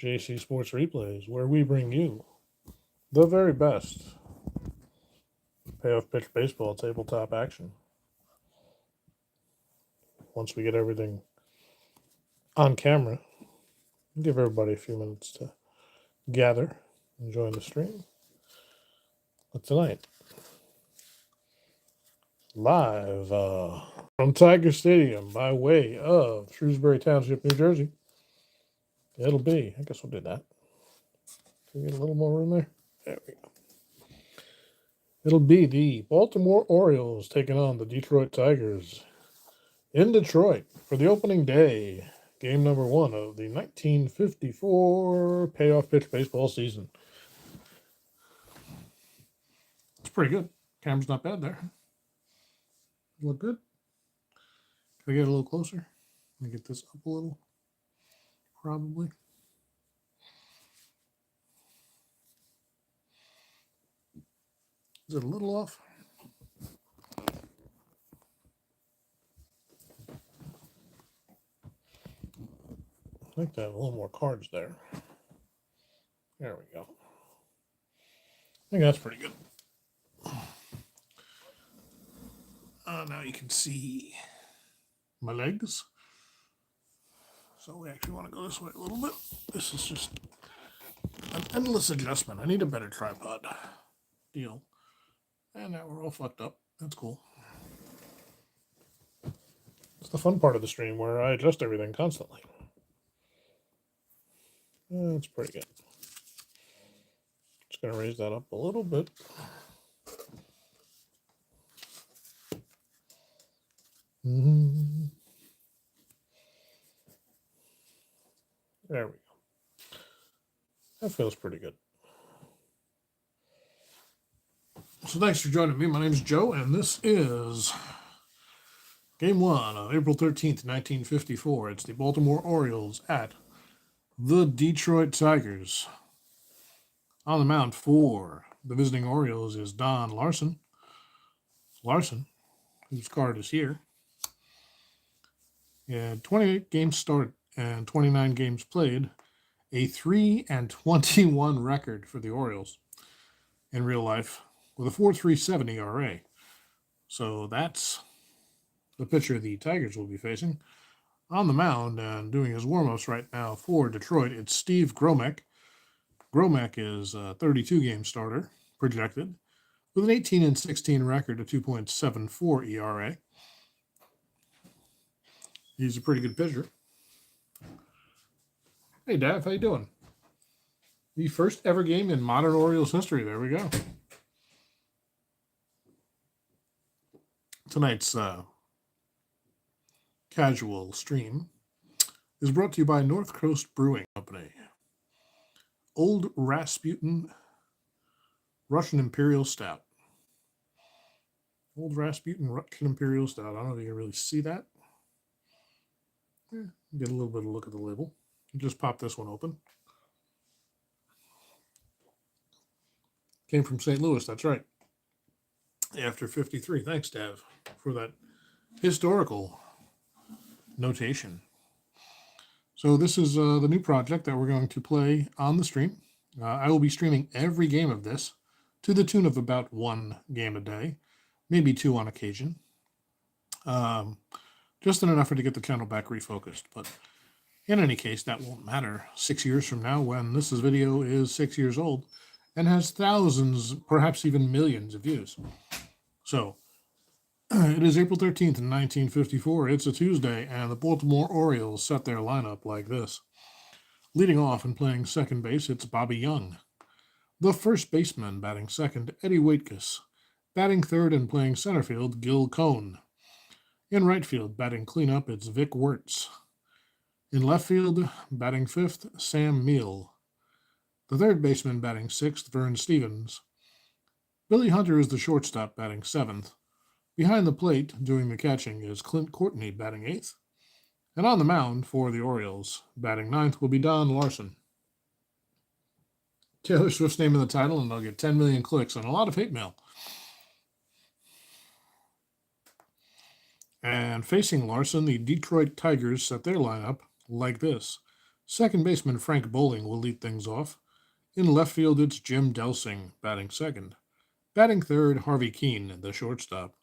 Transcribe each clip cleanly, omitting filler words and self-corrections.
JC Sports Replays, where we bring you the very best payoff pitch baseball tabletop action. Once we get everything on camera, give everybody a few minutes to gather and join the stream. But tonight, live from Tiger Stadium by way of Shrewsbury Township, New Jersey, it'll be, I guess we'll do that. Can we get a little more room there? There we go. It'll be the Baltimore Orioles taking on the Detroit Tigers in Detroit for the opening day, game number 1 of the 1954 payoff pitch baseball season. It's pretty good. Camera's not bad there. Look good. Can I get a little closer? Let me get this up a little. Probably. Is it a little off? I'd like to have a little more cards there. There we go. I think that's pretty good. Now you can see my legs. So we actually want to go this way a little bit. This is just an endless adjustment. I need a better tripod deal. And now we're all fucked up. That's cool. It's the fun part of the stream where I adjust everything constantly. That's pretty good. Just going to raise that up a little bit. There we go. That feels pretty good. So thanks for joining me. My name is Joe, and this is Game 1 of April 13th, 1954. It's the Baltimore Orioles at the Detroit Tigers. On the mound for the visiting Orioles is Don Larsen. Larsen, whose card is here. He had 28 games started and 29 games played, a 3-21 record for the Orioles in real life with a 4.37 ERA. So that's the pitcher the Tigers will be facing. On the mound and doing his warm-ups right now for Detroit, it's Steve Gromek. Gromek is a 32-game starter, projected, with an 18-16 record, a 2.74 ERA. He's a pretty good pitcher. Hey, Dav, how you doing? The first ever game in modern Orioles history. There we go. Tonight's casual stream is brought to you by North Coast Brewing Company. Old Rasputin Russian Imperial Stout. Old Rasputin Russian Imperial Stout. I don't know if you can really see that. Get a little bit of a look at the label. Just pop this one open. Came from St. Louis, that's right. After 53. Thanks, Dav, for that historical notation. So this is the new project that we're going to play on the stream. I will be streaming every game of this to the tune of about 1 game a day, maybe 2 on occasion. Just in an effort to get the channel back refocused. But in any case, that won't matter 6 years from now when this video is 6 years old and has thousands, perhaps even millions of views. So, it is April 13th, 1954. It's a Tuesday, and the Baltimore Orioles set their lineup like this. Leading off and playing second base, it's Bobby Young. The first baseman batting second, Eddie Waitkus. Batting third and playing center field, Gil Cohn. In right field, batting cleanup, it's Vic Wirtz. In left field, batting fifth, Sam Meal. The third baseman batting sixth, Vern Stevens. Billy Hunter is the shortstop batting seventh. Behind the plate, doing the catching, is Clint Courtney batting eighth. And on the mound for the Orioles, batting ninth, will be Don Larsen. Taylor Swift's name in the title, and they'll get 10 million clicks and a lot of hate mail. And facing Larsen, the Detroit Tigers set their lineup like this. Second baseman Frank Bowling will lead things off. In left field, it's Jim Delsing batting second. Batting third, Harvey Keene, the shortstop.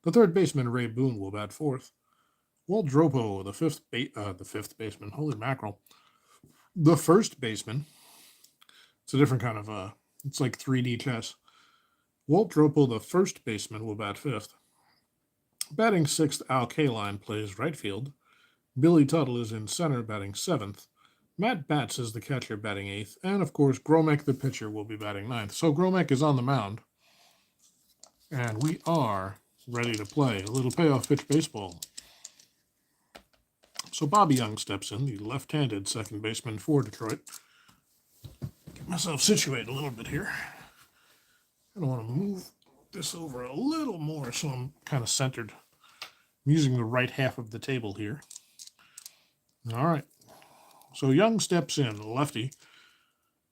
The third baseman Ray Boone will bat fourth. Walt Dropo, the fifth baseman. Holy mackerel! The first baseman. It's a different kind of it's like 3D chess. Walt Dropo, the first baseman, will bat fifth. Batting sixth, Al Kaline plays right field. Billy Tuttle is in center, batting seventh. Matt Batts is the catcher, batting eighth. And of course, Gromek, the pitcher, will be batting ninth. So Gromek is on the mound. And we are ready to play a little payoff pitch baseball. So Bobby Young steps in, the left-handed second baseman for Detroit. Get myself situated a little bit here. I want to move this over a little more so I'm kind of centered. I'm using the right half of the table here. All right. So Young steps in, lefty.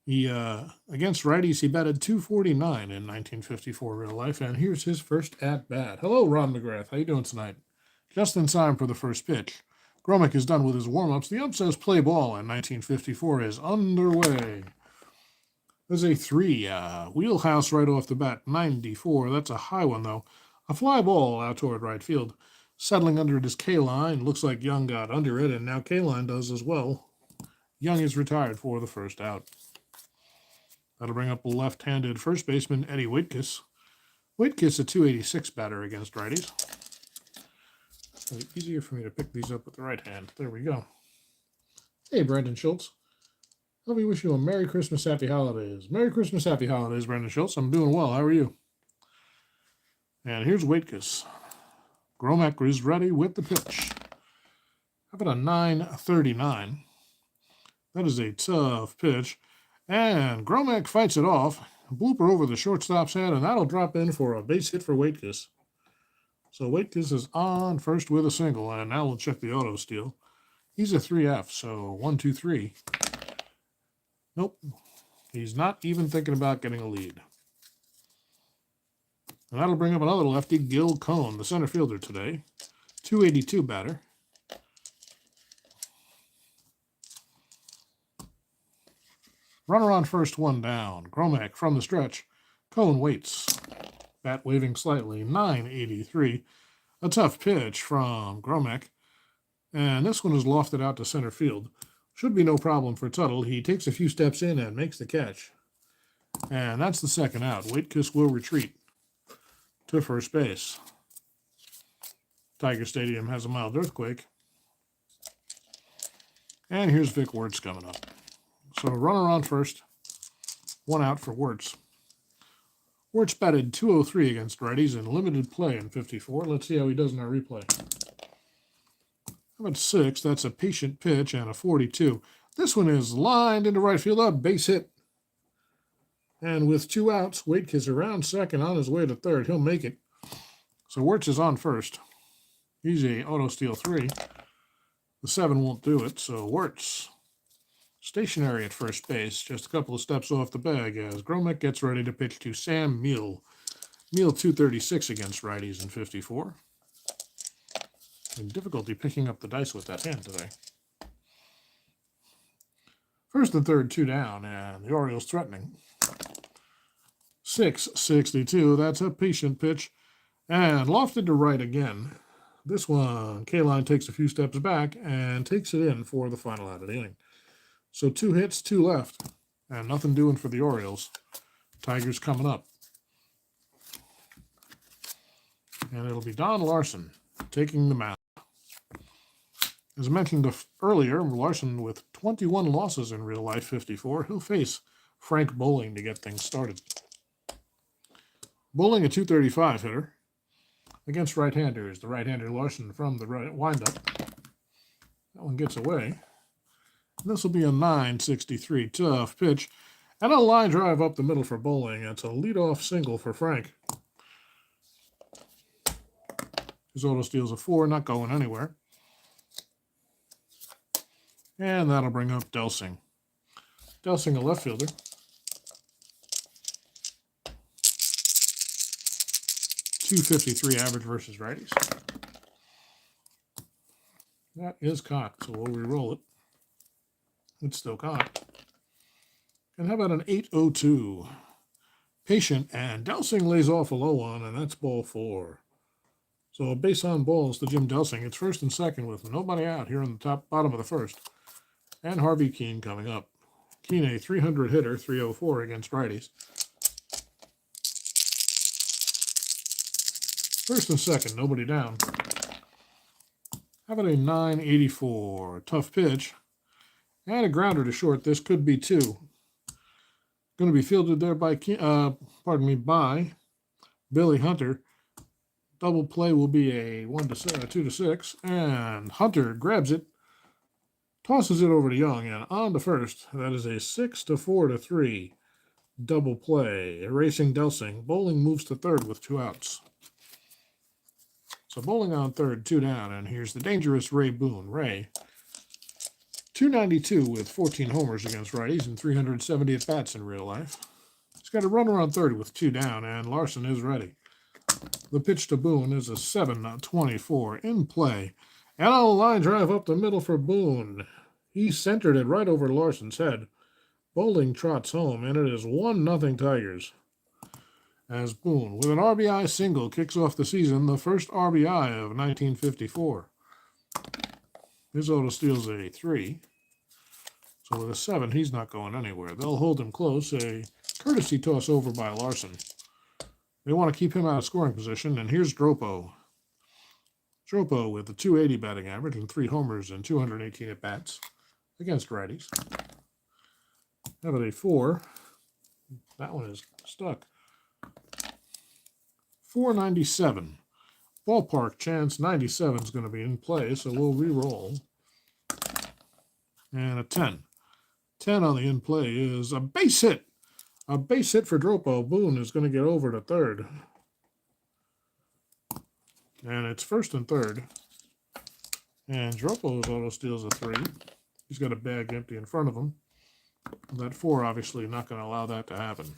He against righties, he batted .249 in 1954 real life, and here's his first at bat. Hello, Ron McGrath. How you doing tonight? Just in time for the first pitch. Gromek is done with his warm-ups. The ump says play ball, and 1954 is underway. There's a 3, wheelhouse right off the bat, 94. That's a high one, though. A fly ball out toward right field. Settling under it is K-Line. Looks like Young got under it, and now K-Line does as well. Young is retired for the first out. That'll bring up left-handed first baseman Eddie Waitkus. Waitkus, a .286 batter against righties. It'll be easier for me to pick these up with the right hand. There we go. Hey, Brandon Schultz. Let me wish you a Merry Christmas, Happy Holidays. Merry Christmas, Happy Holidays, Brandon Schultz. I'm doing well. How are you? And here's Waitkus. Gromek is ready with the pitch. How about a 9.39? That is a tough pitch. And Gromek fights it off. Blooper over the shortstop's head, and that'll drop in for a base hit for Waitkus. So Waitkus is on first with a single, and now we'll check the auto steal. He's a 3F, so 1, 2, 3. Nope. He's not even thinking about getting a lead. And that'll bring up another lefty, Gil Cohn, the center fielder today. .282 batter. Runner on first, one down. Gromek from the stretch. Cohn waits. Bat waving slightly. 9.83. A tough pitch from Gromek. And this one is lofted out to center field. Should be no problem for Tuttle. He takes a few steps in and makes the catch. And that's the second out. Waitkus will retreat to first base. Tiger Stadium has a mild earthquake. And here's Vic Wertz coming up. So runner on first, one out for Wertz. Wertz batted .203 against righties in limited play in 54. Let's see how he does in our replay. How about 6? That's a patient pitch and a 42. This one is lined into right field, a base hit. And with 2 outs, Waitkus around second on his way to third. He'll make it. So Wertz is on first. He's a auto steal 3. The 7 won't do it, so Wertz stationary at first base, just a couple of steps off the bag as Gromek gets ready to pitch to Sam Meal. Meal .236 against righties in 54. Difficulty picking up the dice with that hand today. First and third, 2 down, and the Orioles threatening. 6.62, that's a patient pitch, and lofted to right again. This one, K-Line takes a few steps back and takes it in for the final out of the inning. So 2 hits, 2 left, and nothing doing for the Orioles. Tigers coming up. And it'll be Don Larsen taking the mound. As mentioned earlier, Larsen with 21 losses in real life, 54. He'll face Frank Bowling to get things started. Bowling, a .235 hitter against right-handers. The right-hander Larsen from the right windup. That one gets away. This will be a 9.63 tough pitch. And a line drive up the middle for Bowling. It's a leadoff single for Frank. His auto steals a 4, not going anywhere. And that'll bring up Delsing. Delsing, a left fielder. .253 average versus righties. That is cocked, so we'll re-roll it. It's still caught. And how about an 8-0-2? Patient, and Delsing lays off a low one, and that's ball 4. So a base on balls to Jim Delsing. It's first and second with nobody out here in the bottom of the first. And Harvey Keene coming up. Keene, a 300 hitter, 304 against righties. First and second, nobody down. How about a 984? Tough pitch. And a grounder to short. This could be 2. Going to be fielded there by, by Billy Hunter. Double play will be a 2-6. And Hunter grabs it, tosses it over to Young, and on to first. That is a 6-4-3 double play. Erasing Delsing. Bowling moves to third with 2 outs. So Bowling on third, 2 down, and here's the dangerous Ray Boone. Ray, 292 with 14 homers against righties and 370 at-bats in real life. He's got a runner on third with 2 down, and Larsen is ready. The pitch to Boone is a 7-24 in play. And on a line drive up the middle for Boone. He centered it right over Larsen's head. Bowling trots home, and it is 1-0 Tigers. As Boone, with an RBI single, kicks off the season, the first RBI of 1954. His auto steals a 3. So with a 7, he's not going anywhere. They'll hold him close. A courtesy toss over by Larsen. They want to keep him out of scoring position, and here's Dropo. Dropo with a 280 batting average and 3 homers and 218 at-bats against righties. How about a 4? That one is stuck. 497. Ballpark chance 97 is going to be in play, so we'll re-roll. And a 10. 10 on the in play is a base hit. A base hit for Dropo. Boone is going to get over to third. And it's first and third. And Dropo's auto steals a 3. He's got a bag empty in front of him. That 4 obviously not going to allow that to happen.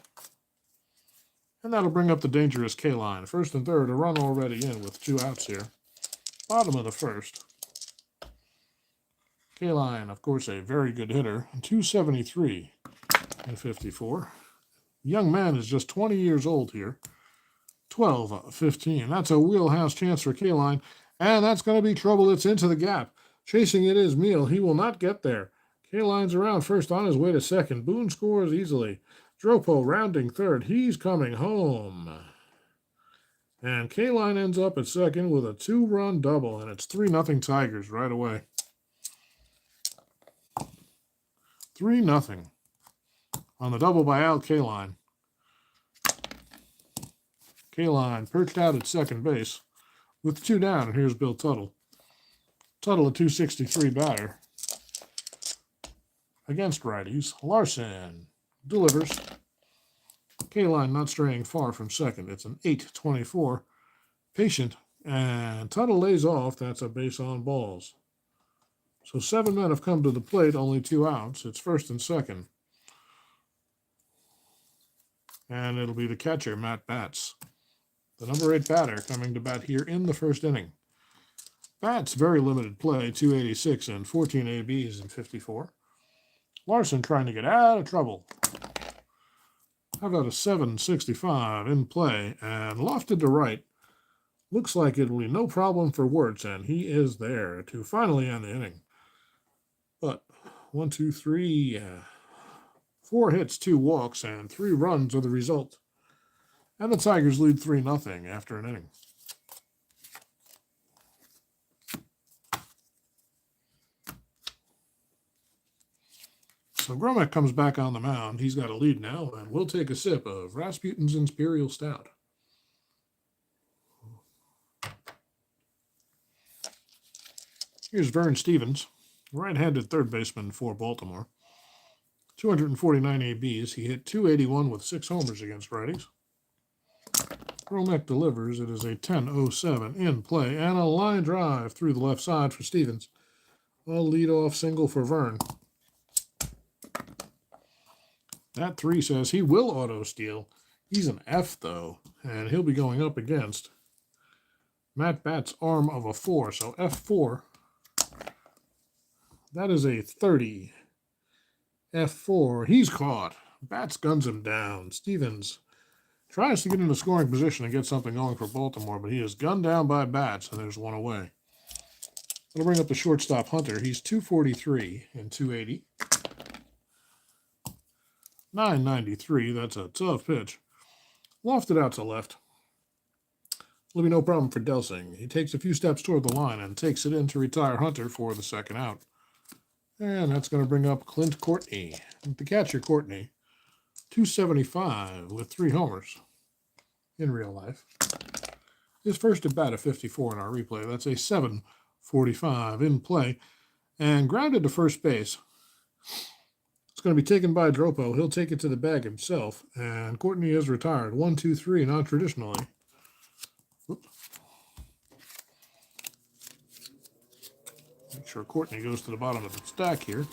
And that'll bring up the dangerous K-line. First and third, a run already in with 2 outs here. Bottom of the first. K-line, of course, a very good hitter. 273 and 54. Young man is just 20 years old here. 12-15. That's a wheelhouse chance for K-line. And that's going to be trouble. It's into the gap. Chasing it is Meal. He will not get there. K-line's around first on his way to second. Boone scores easily. Dropo rounding third. He's coming home. And K-line ends up at second with a 2-run double. And it's 3-0 Tigers right away. 3-0 on the double by Al K-line. K-line perched out at second base with 2 down. And here's Bill Tuttle. Tuttle, a 263 batter against righties. Larsen delivers. K-line not straying far from second. It's an 8-24. Patient, and Tuttle lays off. That's a base on balls. So 7 men have come to the plate, only 2 outs. It's first and second. And it'll be the catcher, Matt Batts. The number 8 batter coming to bat here in the first inning. Batts, very limited play, 286 and 14 ABs in 54. Larsen trying to get out of trouble. How about a 765 in play and lofted to right. Looks like it'll be no problem for Wirtz, and he is there to finally end the inning. But 1, 2, 3, 4 hits, 2 walks, and 3 runs are the result. And the Tigers lead 3-0 after an inning. So Gromek comes back on the mound. He's got a lead now, and we'll take a sip of Rasputin's Imperial Stout. Here's Vern Stevens, right-handed third baseman for Baltimore. 249 ABs. He hit 281 with 6 homers against righties. Gromek delivers. It is a 10-07 in play and a line drive through the left side for Stevens. A leadoff single for Vern. That 3 says he will auto steal. He's an F, though, and he'll be going up against Matt Batts' arm of a 4. So F4. That is a 30. F4. He's caught. Bats guns him down. Stevens tries to get into scoring position and get something going for Baltimore, but he is gunned down by Bats, and there's one away. It'll bring up the shortstop Hunter. He's 243 and 280. 993. That's a tough pitch. Lofted out to left. Will be no problem for Delsing. He takes a few steps toward the line and takes it in to retire Hunter for the second out. And that's going to bring up Clint Courtney. The catcher, Courtney, 275 with 3 homers in real life. His first at bat of 54 in our replay. That's a 745 in play. And grounded to first base. It's going to be taken by Dropo. He'll take it to the bag himself. And Courtney is retired. 1, 2, 3, non-traditionally. Make sure Courtney goes to the bottom of the stack here.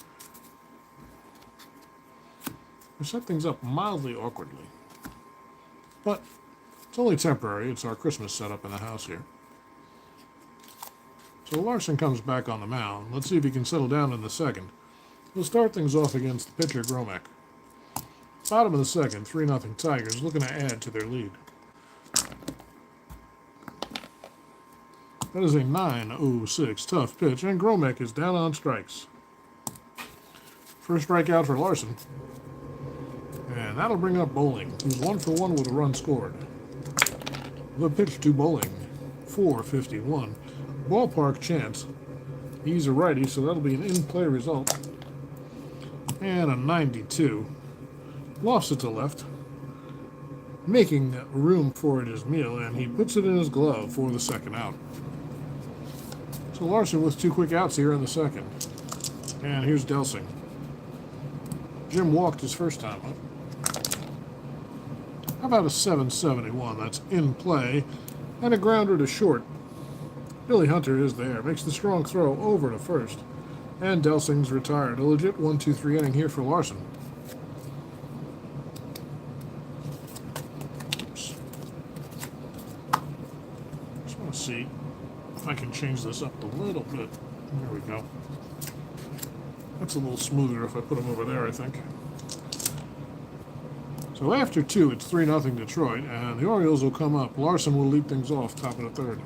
We set things up mildly awkwardly. But it's only temporary. It's our Christmas setup in the house here. So Larsen comes back on the mound. Let's see if he can settle down in the second. We'll start things off against the pitcher, Gromek. Bottom of the second, 3-0 Tigers, looking to add to their lead. That is a 9-0-6 tough pitch, and Gromek is down on strikes. First strikeout for Larsen. And that'll bring up Bowling, who's 1 for 1 with a run scored. The pitch to Bowling, 451. Ballpark chance. He's a righty, so that'll be an in-play result. And a 92. Lofts it to left. Making room for it is Meal, and he puts it in his glove for the second out. So Larsen with 2 quick outs here in the second. And here's Delsing. Jim walked his first time up. How about a 771? That's in play. And a grounder to short. Billy Hunter is there. Makes the strong throw over to first. And Delsing's retired. A legit 1-2-3 inning here for Larsen. Oops. Just want to see if I can change this up a little bit. There we go. That's a little smoother if I put them over there, I think. So after 2, it's 3-0 Detroit, and the Orioles will come up. Larsen will lead things off, top of the third.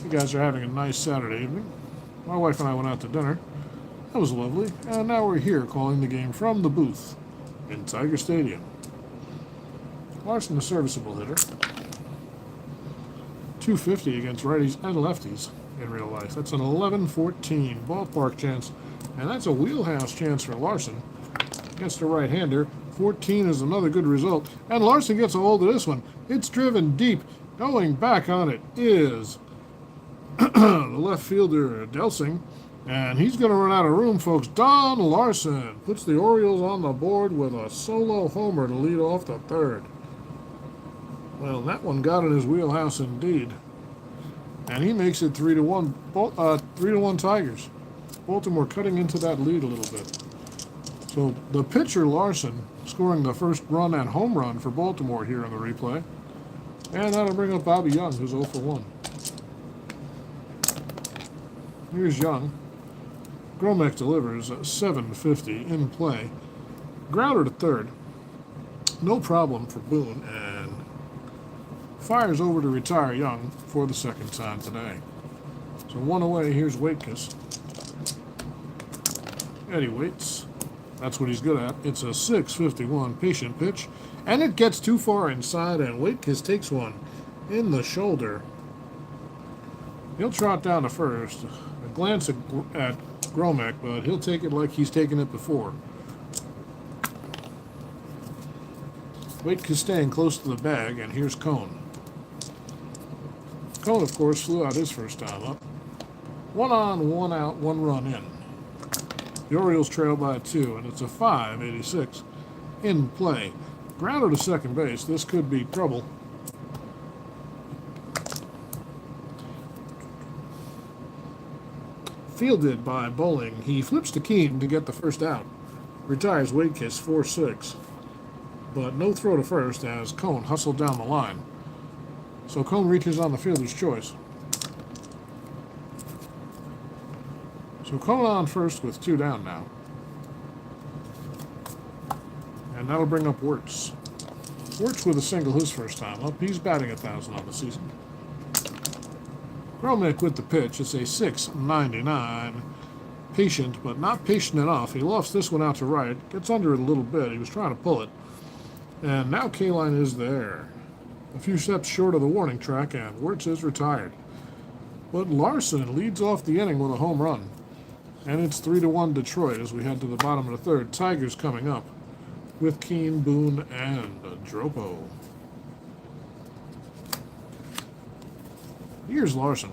You guys are having a nice Saturday evening. My wife and I went out to dinner. That was lovely. And now we're here calling the game from the booth in Tiger Stadium. Larsen, a serviceable hitter. 250 against righties and lefties in real life. That's an 11-14 ballpark chance. And that's a wheelhouse chance for Larsen against a right-hander. 14 is another good result. And Larsen gets a hold of this one. It's driven deep. Going back on it is the left fielder, Delsing, and he's going to run out of room, folks. Don Larsen puts the Orioles on the board with a solo homer to lead off the third. Well, that one got in his wheelhouse indeed, and he makes it 3-1. 3-1 Tigers. Baltimore cutting into that lead a little bit. So the pitcher Larsen scoring the first run and home run for Baltimore here in the replay, and that'll bring up Bobby Young, who's 0 for 1. Here's Young. Gromek delivers 750 in play. Grounder to third. No problem for Boone, and fires over to retire Young for the second time today. So 1 away. Here's Waitkus. Eddie waits. That's what he's good at. It's a 651 patient pitch, and it gets too far inside, and Waitkus takes one in the shoulder. He'll trot down to first. A glance at Gromek, but he'll take it like he's taken it before. Waitkus staying close to the bag, and here's Cone. Cone, of course, flew out his first time up. 1 on, 1 out, 1 run in. The Orioles trail by 2, and it's a 5-86 in play. Grounder to second base. This could be trouble. Fielded by Bowling. He flips to Keene to get the first out. Retires Waitkus 4-6. But no throw to first as Cone hustled down the line. So Cone reaches on the fielder's choice. So Cone on first with 2 down now. And that'll bring up Wirtz. Wirtz with a single his first time up. He's batting 1,000 on the season. Gromek with the pitch. It's a 6.99. Patient, but not patient enough. He lofts this one out to right. Gets under it a little bit. He was trying to pull it. And now K-line is there. A few steps short of the warning track, and Wirtz is retired. But Larsen leads off the inning with a home run. And it's 3-1 Detroit as we head to the bottom of the third. Tigers coming up with Keane, Boone, and Dropo. Here's Larsen.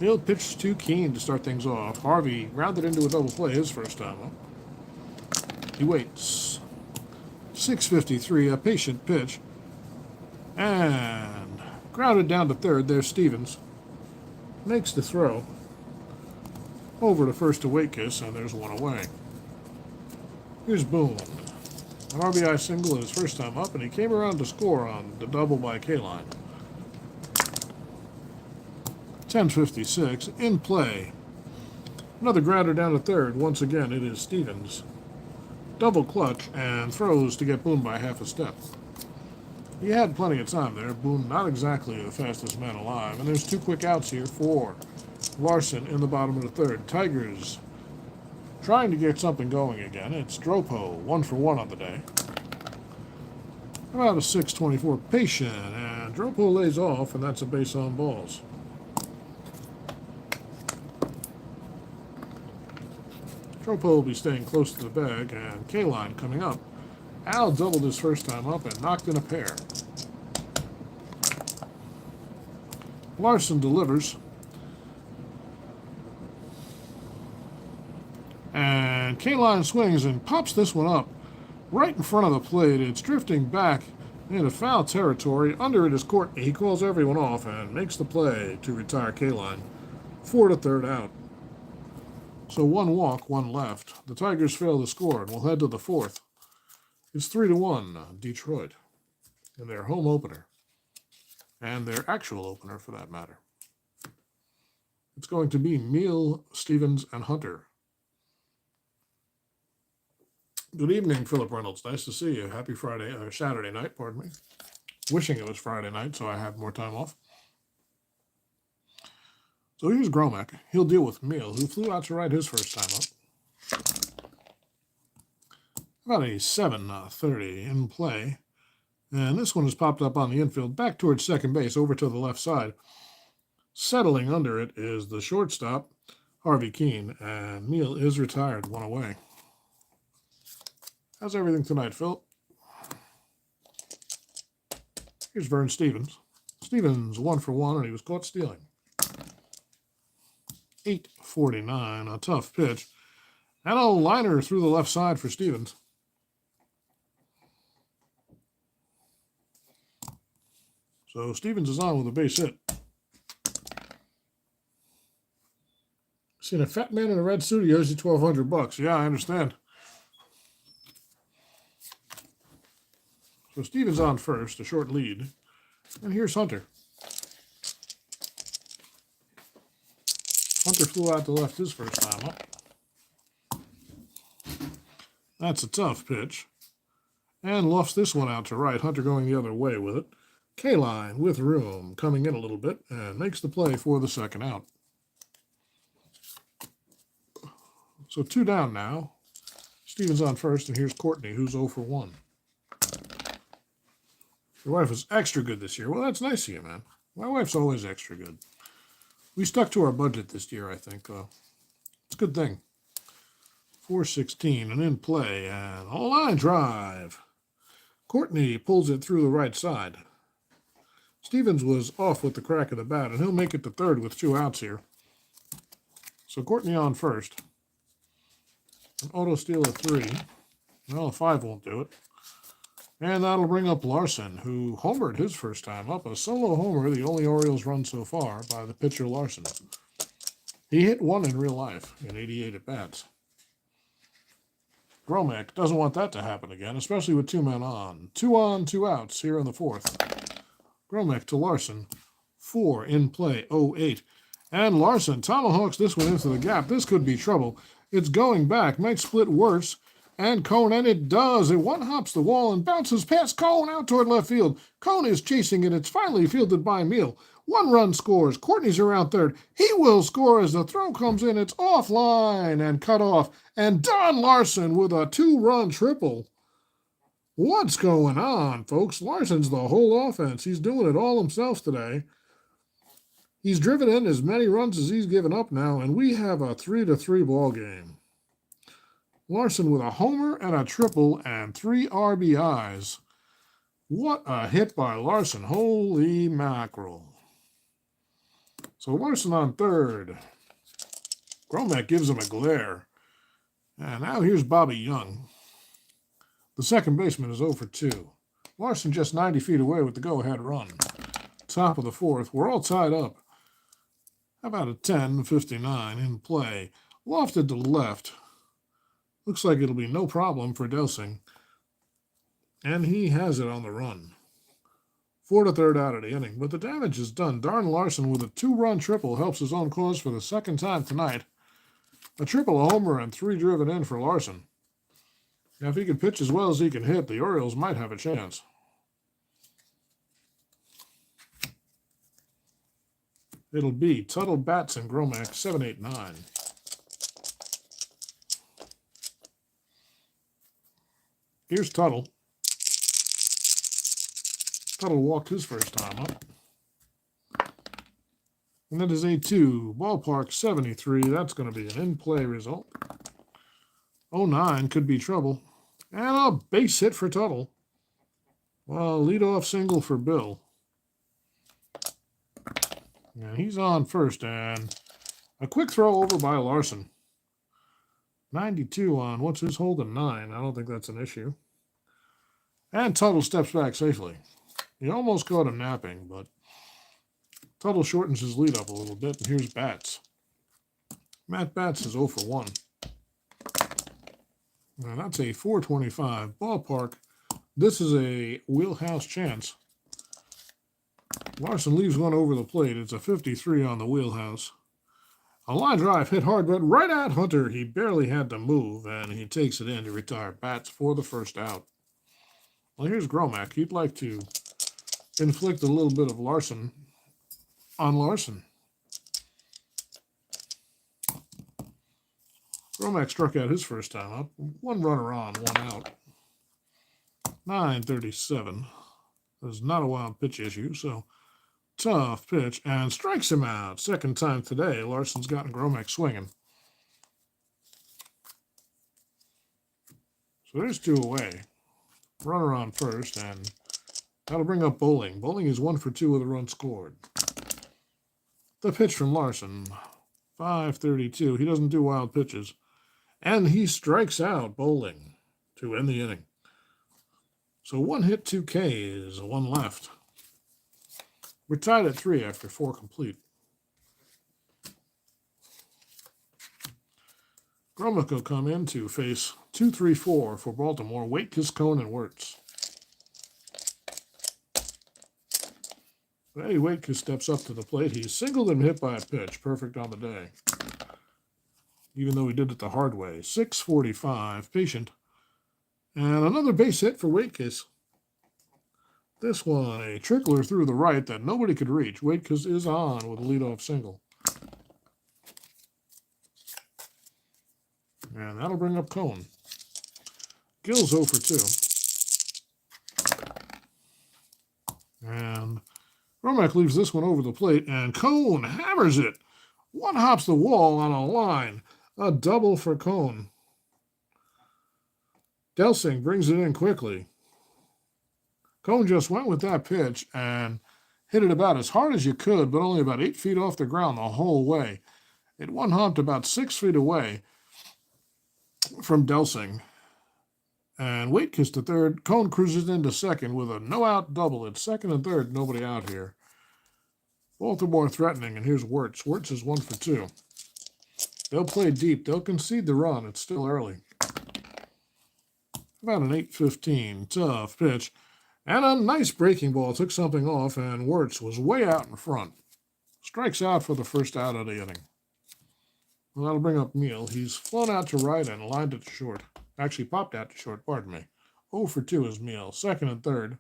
He'll pitch to Keane to start things off. Harvey rounded into a double play his first time up. He waits. 6:53, a patient pitch. And grounded down to third. There's Stevens. Makes the throw. Over to first to Waitkiss, and there's one away. Here's Boone. An RBI single in his first time up, and he came around to score on the double by K-line. 10:56, in play. Another grounder down to third. Once again, it is Stevens. Double clutch and throws to get Boone by half a step. He had plenty of time there. Boone not exactly the fastest man alive. And there's two quick outs here for Larsen in the bottom of the third. Tigers trying to get something going again. It's Dropo, 1 for 1 on the day. About a 6:24 patient, and Dropo lays off, and that's a base on balls. Dropo will be staying close to the bag, and K-line coming up. Al doubled his first time up and knocked in a pair. Larsen delivers. And K-line swings and pops this one up right in front of the plate. It's drifting back into foul territory. Under it is Courtney. He calls everyone off and makes the play to retire K-line. 4 to third out. So 1 walk, 1 left. The Tigers fail to score, and we'll head to the fourth. It's 3-1 Detroit in their home opener, and their actual opener for that matter. It's going to be Meal, Stevens, and Hunter. Good evening, Philip Reynolds. Nice to see you. Happy Friday or Saturday night, pardon me. Wishing it was Friday night so I had more time off. So here's Gromek. He'll deal with Meal, who flew out to right his first time up. About a 7:30 in play. And this one has popped up on the infield, back towards second base, over to the left side. Settling under it is the shortstop, Harvey Keane, and Meal is retired, 1 away. How's everything tonight, Phil? Here's Vern Stevens. Stevens 1 for 1, and he was caught stealing. 8:49, a tough pitch. And a liner through the left side for Stevens. So Stevens is on with a base hit. Seen a fat man in a red suit, he owes you $1,200. Yeah, I understand. So Stevens on first, a short lead. And here's Hunter. Hunter flew out to left his first time up. That's a tough pitch. And lofts this one out to right. Hunter going the other way with it. K-line with room, coming in a little bit, and makes the play for the second out. So 2 down now. Stevens on first, and here's Courtney, who's 0 for 1. Your wife was extra good this year. Well, that's nice of you, man. My wife's always extra good. We stuck to our budget this year, I think. It's a good thing. 4:16 and in play, and a line drive. Courtney pulls it through the right side. Stevens was off with the crack of the bat, and he'll make it to third with 2 outs here. So Courtney on first. An auto steal of 3. Well, a 5 won't do it. And that'll bring up Larsen, who homered his first time up. A solo homer, the only Orioles run so far by the pitcher Larsen. He hit 1 in real life in 88 at-bats. Gromek doesn't want that to happen again, especially with 2 men on. 2 on, 2 outs here in the fourth. Gromek to Larsen. 4 in play, 0-8. And Larsen tomahawks this one into the gap. This could be trouble. It's going back. Might split Wirtz. and Cone, and it does. It one-hops the wall and bounces past Cone out toward left field. Cone is chasing it. It's finally fielded by Meal. 1 run scores. Courtney's around third. He will score as the throw comes in. It's offline and cut off. And Don Larsen with a 2-run triple. What's going on, folks? Larsen's the whole offense. He's doing it all himself today. He's driven in as many runs as he's given up now, and we have a 3-3 ball game. Larsen with a homer and a triple and 3 RBIs. What a hit by Larsen. Holy mackerel. So Larsen on third. Gromek gives him a glare. And now here's Bobby Young. The second baseman is 0 for 2. Larsen just 90 feet away with the go-ahead run. Top of the fourth. We're all tied up. How about a 10-59 in play? Lofted to left. Looks like it'll be no problem for Delsing. And he has it on the run. 4 to third out of the inning. But the damage is done. Darn Larsen with a 2-run triple helps his own cause for the second time tonight. A triple, a homer, and 3 driven in for Larsen. Now, if he can pitch as well as he can hit, the Orioles might have a chance. It'll be Tuttle, Bats, and Gromek, 7, 8, 9. Here's Tuttle. Tuttle walked his first time up. And that is a 2. Ballpark 73. That's going to be an in-play result. 09 could be trouble. And a base hit for Tuttle. Well, leadoff single for Bill. And he's on first. And a quick throw over by Larsen. 92 on what's his hold? A 9. I don't think that's an issue. And Tuttle steps back safely. He almost caught him napping, but Tuttle shortens his lead up a little bit, and here's Bats. Matt Bats is 0 for 1. Now that's a 425 ballpark. This is a wheelhouse chance. Larsen leaves one over the plate. It's a 53 on the wheelhouse. A line drive hit hard, but right at Hunter. He barely had to move, and he takes it in to retire Bats for the first out. Well, here's Gromek. He'd like to inflict a little bit of Larsen on Larsen. Gromek struck out his first time up. 1 runner on, 1 out. 9:37. There's not a wild pitch issue, so tough pitch and strikes him out. Second time today, Larsen's gotten Gromek swinging. So there's 2 away. Runner on first, and that'll bring up Bowling. Bowling is 1 for 2 with a run scored. The pitch from Larsen, 5:32. He doesn't do wild pitches. And he strikes out Bowling to end the inning. So 1 hit, 2 Ks, 1 left. We're tied at 3 after 4 complete. Gromek will come in to face 2-3-4 for Baltimore. Waitkus, Cone, and Wirtz. Eddie Waitkus steps up to the plate. He's singled and hit by a pitch. Perfect on the day. Even though he did it the hard way. 6:45. Patient. And another base hit for Waitkus. This one, a trickler through the right that nobody could reach. Waitkus is on with a leadoff single. And that'll bring up Cone. Gill's 0 for 2. And Gromek leaves this one over the plate, and Cone hammers it. 1 hops the wall on a line. A double for Cone. Delsing brings it in quickly. Cone just went with that pitch and hit it about as hard as you could, but only about 8 feet off the ground the whole way. It one-hopped about 6 feet away from Delsing. And Waitkus to third. Cone cruises into second with a no-out double. It's second and third, nobody out here. Baltimore threatening, and here's Wirtz. Wirtz is 1 for 2. They'll play deep. They'll concede the run. It's still early. About an 8:15. Tough pitch. And a nice breaking ball. Took something off, and Wirtz was way out in front. Strikes out for the first out of the inning. Well, that'll bring up Meal. He's flown out to right and lined it to short. Actually popped out to short, pardon me. 0 for 2 is Meal. Second and third.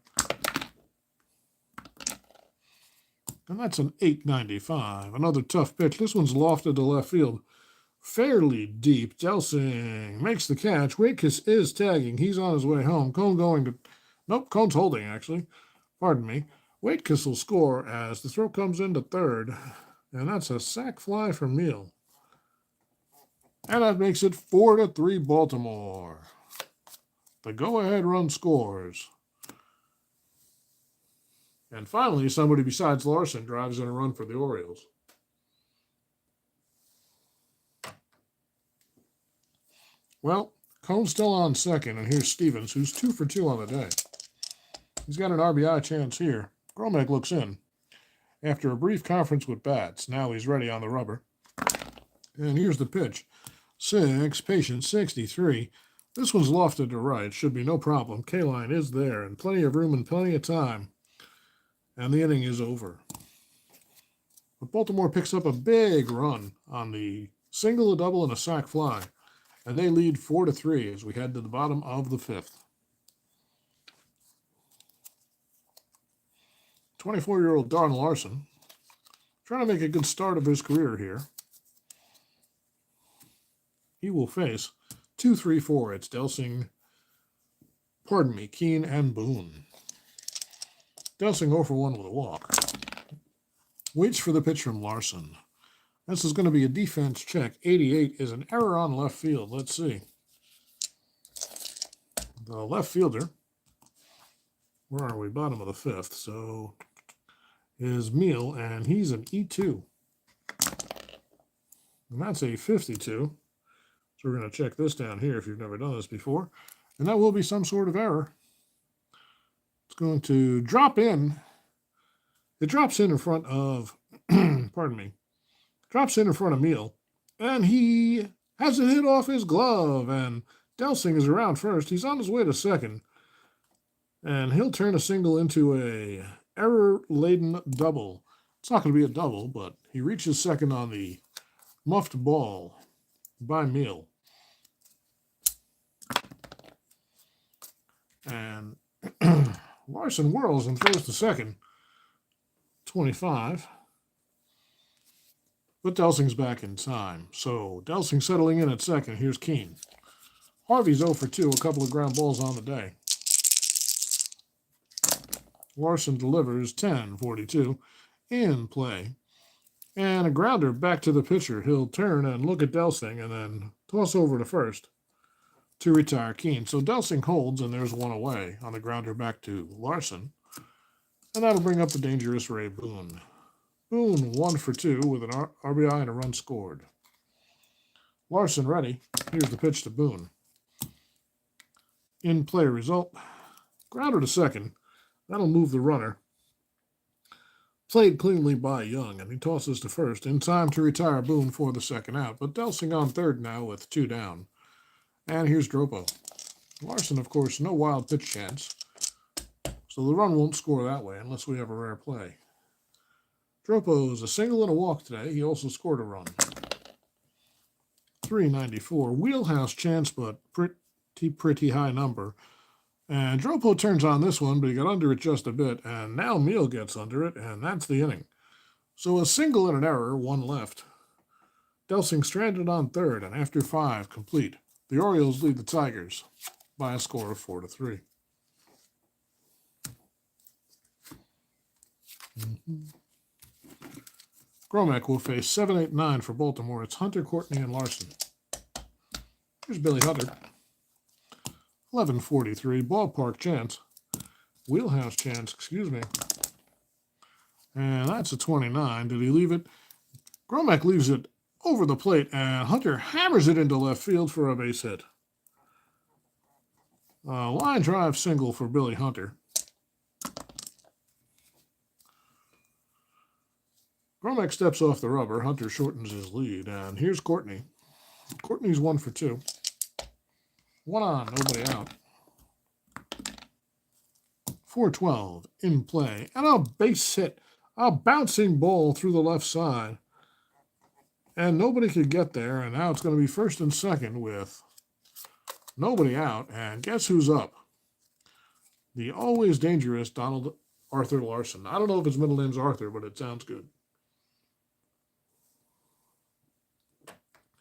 And that's an 895. Another tough pitch. This one's lofted to left field. Fairly deep. Delsing makes the catch. Waitkus is tagging. He's on his way home. Cone going to... Nope, Cone's holding, actually. Pardon me. Waitkus will score as the throw comes into third. And that's a sac fly for Meal. And that makes it 4-3 Baltimore. The go-ahead run scores. And finally, somebody besides Larsen drives in a run for the Orioles. Well, Cone's still on second, and here's Stevens, who's 2 for 2 on the day. He's got an RBI chance here. Gromek looks in. After a brief conference with bats, now he's ready on the rubber. And here's the pitch. 6, patient 63. This one's lofted to right. Should be no problem. K-line is there, and plenty of room and plenty of time. And the inning is over. But Baltimore picks up a big run on the single, a double, and a sac fly. And they lead 4-3 as we head to the bottom of the fifth. 24-year-old Don Larsen trying to make a good start of his career here. He will face 2, 3, 4. It's Delsing, Keene, and Boone. Delsing 0 for 1 with a walk. Waits for the pitch from Larsen. This is going to be a defense check. 88 is an error on left field. Let's see. The left fielder, where are we? Bottom of the fifth. So is Meal, and he's an E2. And that's a 52. So we're going to check this down here if you've never done this before. And that will be some sort of error. It's going to drop in. It drops in front of, pardon me, drops in front of Meal. And he has it hit off his glove. And Delsing is around first. He's on his way to second. And he'll turn a single into a error-laden double. It's not going to be a double, but he reaches second on the muffed ball by Meal. And Larsen whirls and throws to second. 25. But Delsing's back in time. So Delsing settling in at second. Here's Keene. Harvey's 0 for 2, a couple of ground balls on the day. Larsen delivers 10-42 in play. And a grounder back to the pitcher. He'll turn and look at Delsing and then toss over to first to retire Keene. So Delsing holds, and there's one away on the grounder back to Larsen. And that'll bring up the dangerous Ray Boone. Boone 1 for 2 with an RBI and a run scored. Larsen ready. Here's the pitch to Boone. In play result. Grounder to second. That'll move the runner. Played cleanly by Young, and he tosses to first in time to retire Boone for the second out. But Delsing on third now with 2 down. And here's Dropo. Larsen, of course, no wild pitch chance. So the run won't score that way unless we have a rare play. Dropo's a single and a walk today. He also scored a run. 394. Wheelhouse chance, but pretty high number. And Dropo turns on this one, but he got under it just a bit. And now Meal gets under it, and that's the inning. So a single and an error, 1 left. Delsing stranded on third, and after 5 complete, the Orioles lead the Tigers by a score of 4-3. Gromek will face 7, 8, 9 for Baltimore. It's Hunter, Courtney, and Larsen. Here's Billy Hunter. 11:43. Ballpark chance. Wheelhouse chance, excuse me. And that's a 29. Did he leave it? Gromek leaves it over the plate, and Hunter hammers it into left field for a base hit. Line drive single for Billy Hunter. Gromek steps off the rubber. Hunter shortens his lead. And here's Courtney. Courtney's 1 for 2. 1 on, nobody out. 4-12 in play. And a base hit. A bouncing ball through the left side. And nobody could get there. And now it's going to be first and second with Nobody out, and guess who's up? The always dangerous Donald Arthur Larsen. I don't know if his middle name's Arthur, but it sounds good.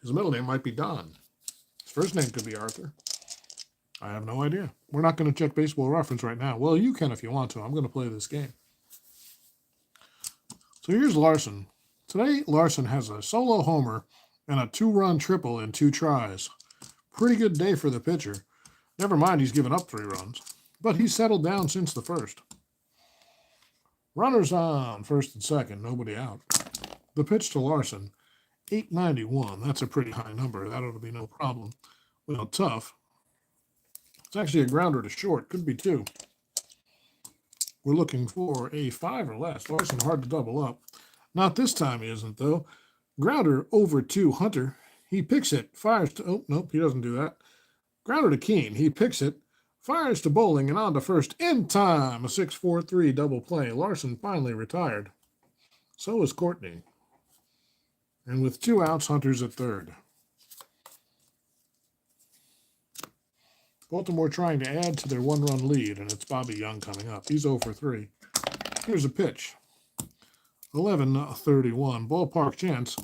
His middle name might be Don. His first name could be Arthur. I have no idea. We're not going to check Baseball Reference right now. Well, you can if you want to. I'm going to play this game. So here's Larsen. Today, Larsen has a solo homer and a 2-run triple in 2 tries. Pretty good day for the pitcher. Never mind he's given up 3 runs, but he's settled down since the first. Runners on first and second, nobody out. The pitch to Larsen, 891. That's a pretty high number. That ought to be no problem. Well, tough. It's actually a grounder to short. Could be 2. We're looking for a 5 or less. Larsen hard to double up. Not this time he isn't, though. Grounder over to Hunter. He picks it. Fires to... Oh, nope, he doesn't do that. Grounder to Keene. He picks it. Fires to Bowling and on to first in time. A 6-4-3 double play. Larsen finally retired. So is Courtney. And with 2 outs, Hunter's at third. Baltimore trying to add to their 1-run lead, and it's Bobby Young coming up. He's 0 for 3. Here's a pitch. 11-31. Ballpark chance,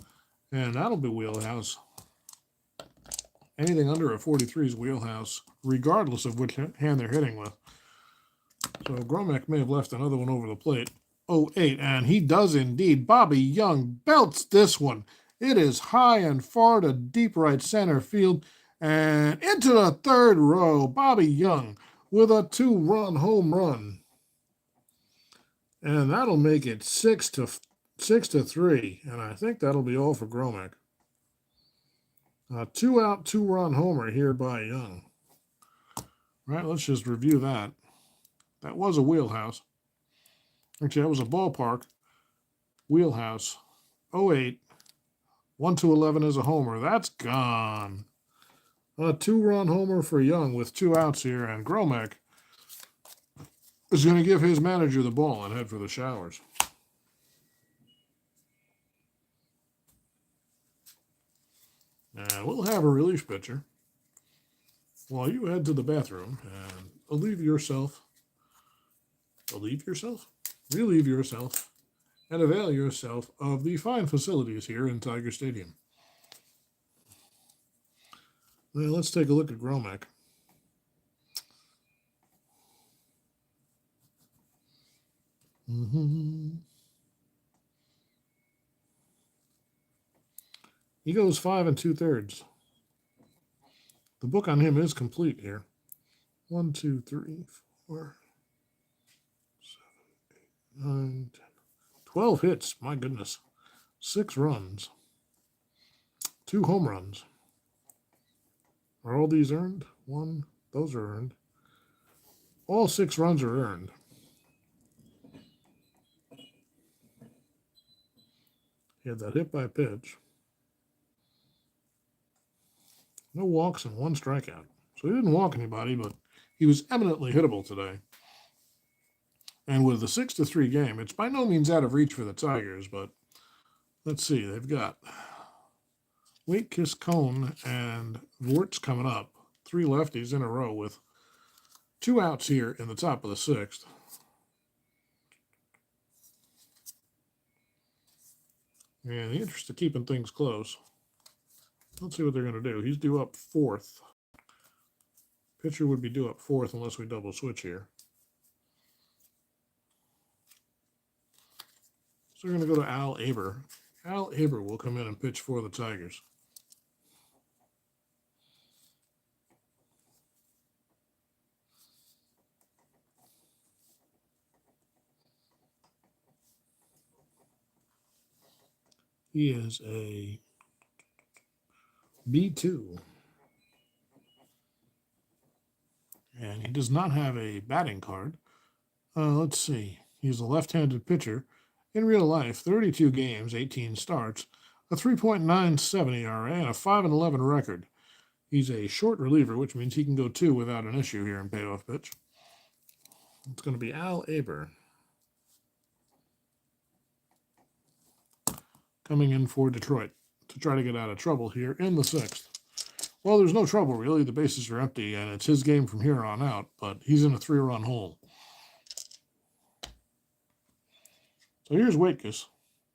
and that'll be wheelhouse. Anything under a 43 is wheelhouse, regardless of which hand they're hitting with. So Gromek may have left another one over the plate. 0-8, and he does indeed. Bobby Young belts this one. It is high and far to deep right center field and into the third row. Bobby Young with a 2-run home run. And that'll make it 6-3. And I think that'll be all for Gromek. A 2-out, 2-run homer here by Young. Right, let's just review that. That was a wheelhouse. Actually, that was a ballpark. Wheelhouse. 0-8. 1-11 is a homer. That's gone. A 2-run homer for Young with 2 outs here, and Gromek is going to give his manager the ball and head for the showers. And we'll have a relief pitcher while you head to the bathroom and relieve yourself, and avail yourself of the fine facilities here in Tiger Stadium. Now let's take a look at Gromek. He goes 5 2/3. The book on him is complete here. 1, 2, 3, 4, 7, 8, 9, 10. 12 hits, my goodness. 6 runs. 2 home runs. Are all these earned? 1, those are earned. All 6 runs are earned. He had that hit by pitch. No walks and 1 strikeout. So he didn't walk anybody, but he was eminently hittable today. And with a 6-3 game, it's by no means out of reach for the Tigers, but let's see. They've got Wake, Kiss, Cone, and Vortz coming up. 3 lefties in a row with 2 outs here in the top of the 6th. And in the interest of keeping things close, let's see what they're going to do. He's due up 4th. Pitcher would be due up 4th unless we double switch here. So we're going to go to Al Aber. Al Aber will come in and pitch for the Tigers. He is a B2. And he does not have a batting card. Let's see. He's a left-handed pitcher. In real life, 32 games, 18 starts, a 3.97 ERA, and a 5-11 record. He's a short reliever, which means he can go 2 without an issue here in payoff pitch. It's going to be Al Aber coming in for Detroit to try to get out of trouble here in the 6th. Well, there's no trouble, really. The bases are empty, and it's his game from here on out, but he's in a 3-run hole. So here's Waitkus.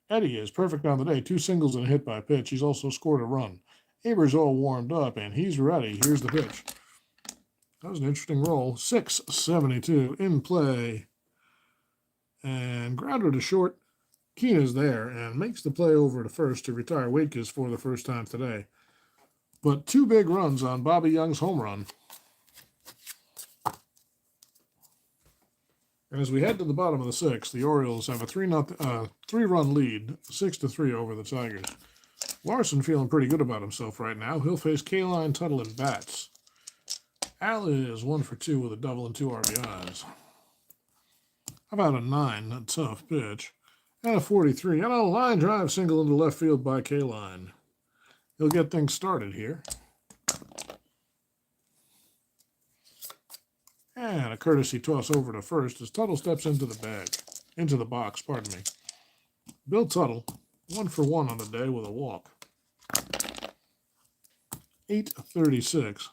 Eddie is perfect on the day. 2 singles and a hit by pitch. He's also scored a run. Aber's all warmed up, and he's ready. Here's the pitch. That was an interesting roll. 6-72 in play. And grounder to short. Keene is there and makes the play over to first to retire Waitkus for the first time today. But 2 big runs on Bobby Young's home run. And as we head to the bottom of the 6th, the Orioles have a 3-run lead, 6-3 over the Tigers. Larsen feeling pretty good about himself right now. He'll face Kaline, Tuttle, and Bats. Al is 1 for 2 with a double and 2 RBIs. How about a 9, a tough pitch, and a 43, and a line drive single into left field by Kaline. He'll get things started here. And a courtesy toss over to first as Tuttle steps into the box, pardon me. Bill Tuttle, 1 for 1 on the day with a walk. 8:36.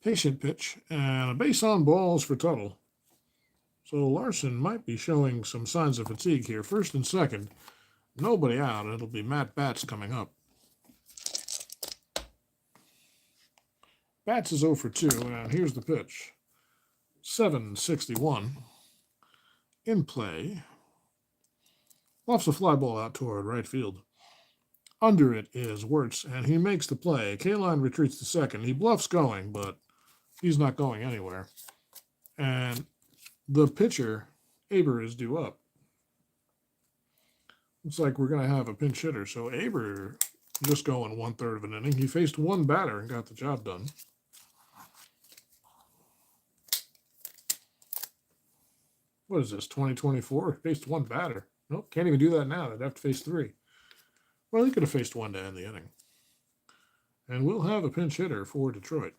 Patient pitch and a base on balls for Tuttle. So Larsen might be showing some signs of fatigue here. First and second, nobody out. It'll be Matt Bats coming up. Bats is 0 for 2, and here's the pitch. 7-61 in play. Lofts a fly ball out toward right field. Under it is Wirtz, and he makes the play. Kaline retreats to second. He bluffs going, but he's not going anywhere. And the pitcher, Aber, is due up. Looks like we're going to have a pinch hitter. So Aber just going 1/3 of an inning. He faced 1 batter and got the job done. What is this, 2024? Faced 1 batter. Nope, can't even do that now. They'd have to face 3. Well, he could have faced 1 to end the inning. And we'll have a pinch hitter for Detroit.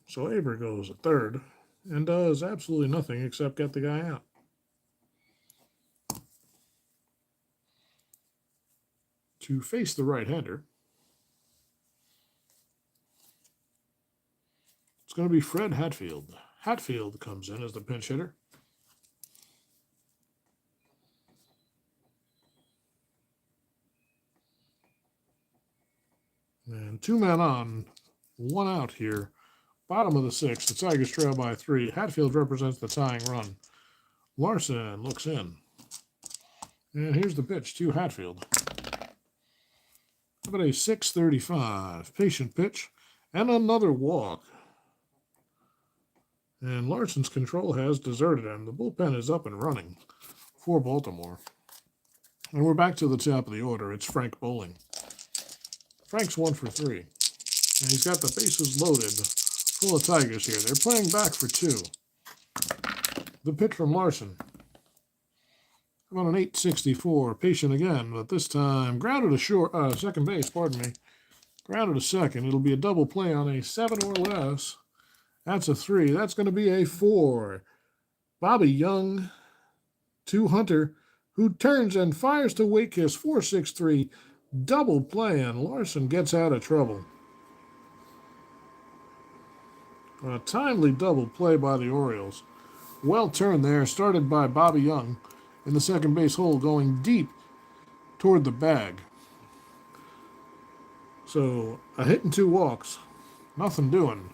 So Aber goes at third and does absolutely nothing except get the guy out. To face the right-hander, it's going to be Fred Hatfield. Hatfield comes in as the pinch hitter. And 2 men on, 1 out here. Bottom of the 6th, the Tigers trail by 3. Hatfield represents the tying run. Larsen looks in. And here's the pitch to Hatfield. How about a 6:35 patient pitch and another walk. And Larsen's control has deserted him. The bullpen is up and running for Baltimore. And we're back to the top of the order. It's Frank Bowling. Frank's 1 for 3. And he's got the bases loaded, full of Tigers here. They're playing back for 2. The pitch from Larsen. About an 8:64. Patient again, but this time grounded to short, second base, pardon me. Grounded to second. It'll be a double play on a 7 or less. That's a 3. That's going to be a 4. Bobby Young to Hunter, who turns and fires to Waitkus. 4-6-3. Double play, and Larsen gets out of trouble. A timely double play by the Orioles. Well turned there, started by Bobby Young in the second base hole, going deep toward the bag. So a hit and 2 walks. Nothing doing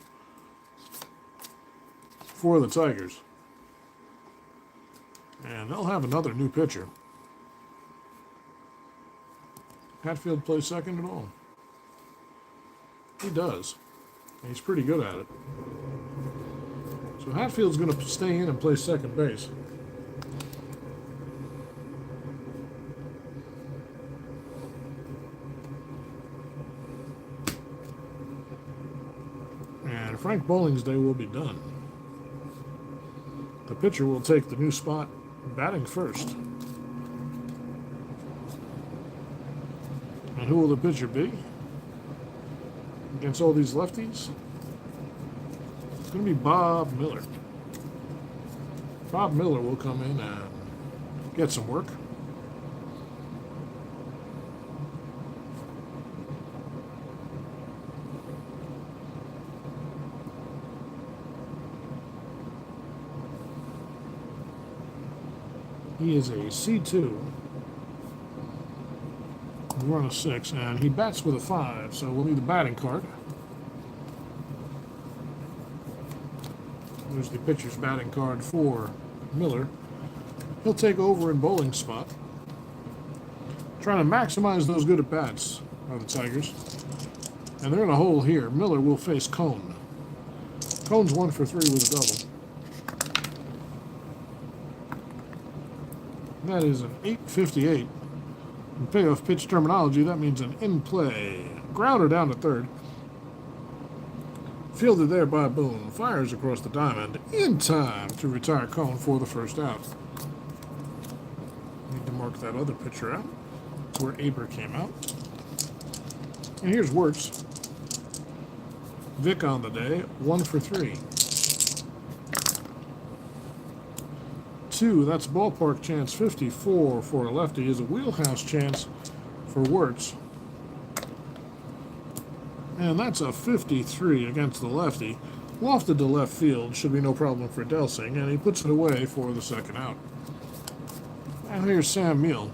for the Tigers. And they'll have another new pitcher. Hatfield plays second at all. He does. And he's pretty good at it. So Hatfield's going to stay in and play second base. And Frank Bowling's day will be done. The pitcher will take the new spot, batting first. And who will the pitcher be? Against all these lefties? It's going to be Bob Miller. Bob Miller will come in and get some work. He is a C2. We run a 6, and he bats with a 5, so we'll need a batting card. There's the pitcher's batting card for Miller. He'll take over in bowling spot. Trying to maximize those good at-bats by the Tigers. And they're in a hole here. Miller will face Cone. Cone's 1 for 3 with a double. That is an 858. In payoff pitch terminology, that means an in-play. Grounder down to third. Fielded there by Boone. Fires across the diamond in time to retire Cone for the first out. Need to mark that other pitcher out. That's where Aber came out. And here's Wirtz. Vic on the day, 1 for 3. 2, that's ballpark chance 54 for a lefty, is a wheelhouse chance for Wirtz. And that's a 53 against the lefty. Lofted to left field, should be no problem for Delsing, and he puts it away for the second out. Now here's Sam Meal.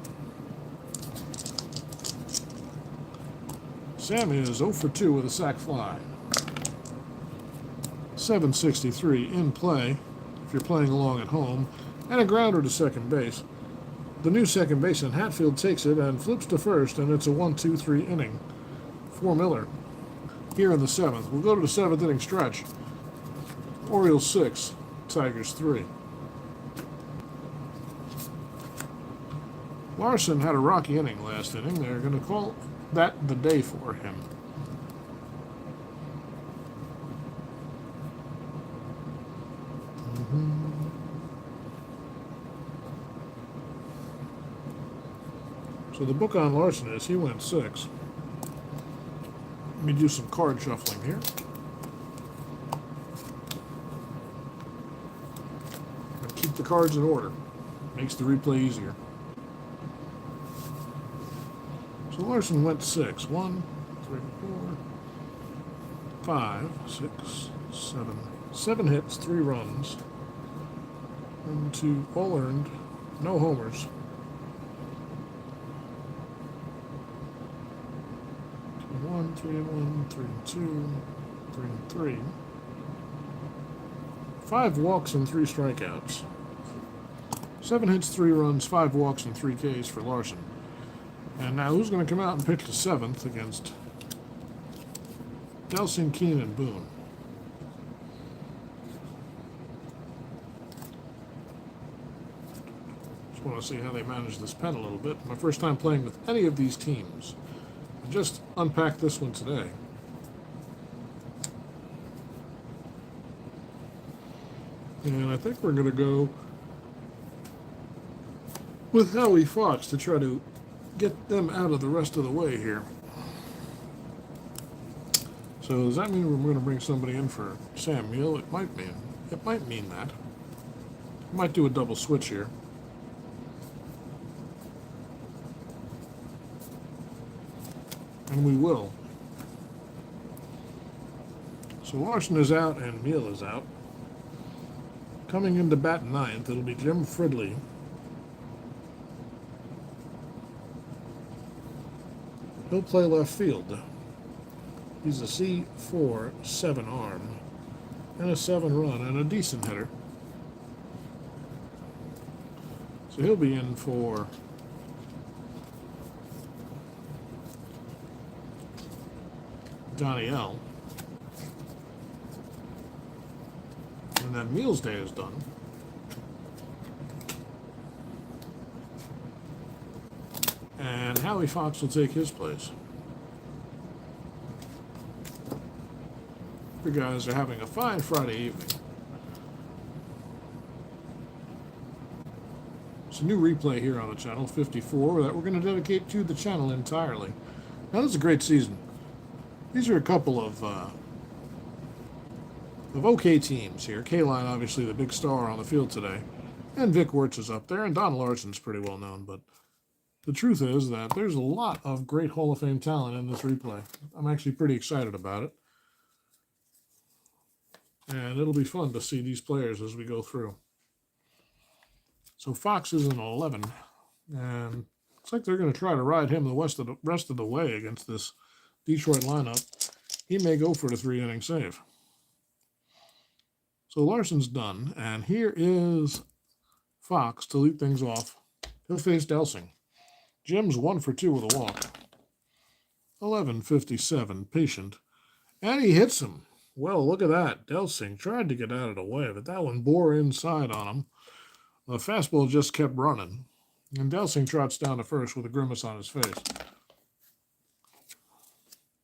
Sam is 0 for 2 with a sac fly. 763 in play, if you're playing along at home, and a grounder to second base. The new second baseman, Hatfield, takes it and flips to first, and it's a 1-2-3 inning for Miller. Here in the 7th, we'll go to the 7th inning stretch. Orioles 6, Tigers 3. Larsen had a rocky inning last inning. They're going to call that the day for him. So the book on Larsen is he went 6. Let me do some card shuffling here. And keep the cards in order. Makes the replay easier. So Larsen went 6. 1, 3, 4, 5, 6, 7. 7 hits, 3 runs. 1, 2, all earned. No homers. 1, 3 and 1, 3 and 2, 3 and 3. 5 walks and 3 strikeouts. 7 hits, 3 runs, 5 walks, and 3 Ks for Larsen. And now who's going to come out and pitch the 7th against Delsing, Keene, and Boone? Just want to see how they manage this pen a little bit. My first time playing with any of these teams. I just unpacked this one today. And I think we're going to go with Howie Fox to try to get them out of the rest of the way here. So does that mean we're going to bring somebody in for Sam Meal? It might mean that. We might do a double switch here. And we will. So Larsen is out and Meal is out. Coming into bat 9th, it'll be Jim Fridley. He'll play left field. He's a C4, 7 arm, and a 7 run, and a decent hitter. So he'll be in for Johnny L. And then Meal's day is done. And Howie Fox will take his place. You guys are having a fine Friday evening. It's a new replay here on the channel, 54, that we're going to dedicate to the channel entirely. Now, this is a great season. These are a couple of okay teams here. K-Line, obviously, the big star on the field today. And Vic Wirtz is up there, and Don Larsen's pretty well known, but the truth is that there's a lot of great Hall of Fame talent in this replay. I'm actually pretty excited about it. And it'll be fun to see these players as we go through. So Fox is an 11, and looks like they're going to try to ride him the rest of the way against this Detroit lineup. He may go for the 3-inning save. So Larsen's done, and here is Fox to lead things off. He'll face Delsing. Jim's 1 for 2 with a walk. 11:57, patient, and he hits him. Well, look at that. Delsing tried to get out of the way, but that one bore inside on him. The fastball just kept running, and Delsing trots down to first with a grimace on his face.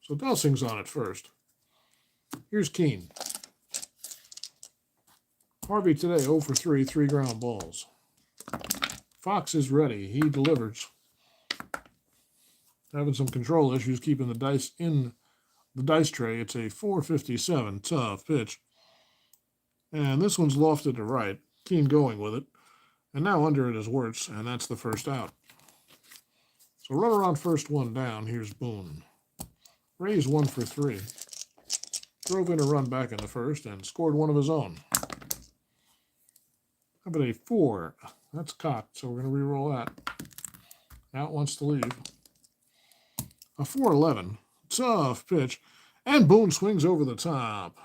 So Delsing's on at first. Here's Keene. Harvey today 0 for 3, 3 ground balls. Fox is ready. He delivers. Having some control issues keeping the dice in the dice tray. It's a 4:57 tough pitch. And this one's lofted to right. Keene going with it. And now under it is Wirtz, and that's the first out. So runner on first, one down. Here's Boone. Rays 1 for 3. Drove in a run back in the first and scored one of his own. How about a 4? That's cocked, so we're going to re-roll that. Out wants to leave. A 4-11. Tough pitch. And Boone swings over the top.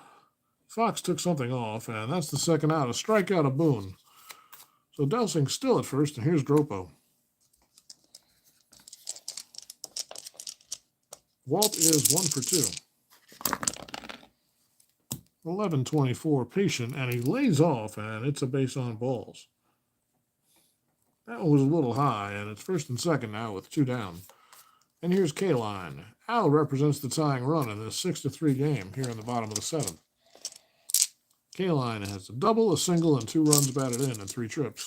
Fox took something off, and that's the second out. A strikeout of Boone. So Delsing's still at first, and here's Gropo. Walt is 1 for 2. 11:24, patient, and he lays off, and it's a base on balls. That one was a little high, and it's first and second now with 2 down. And here's K-Line. Al represents the tying run in this 6-3 game here in the bottom of the 7th. K-Line has a double, a single, and 2 runs batted in 3 trips.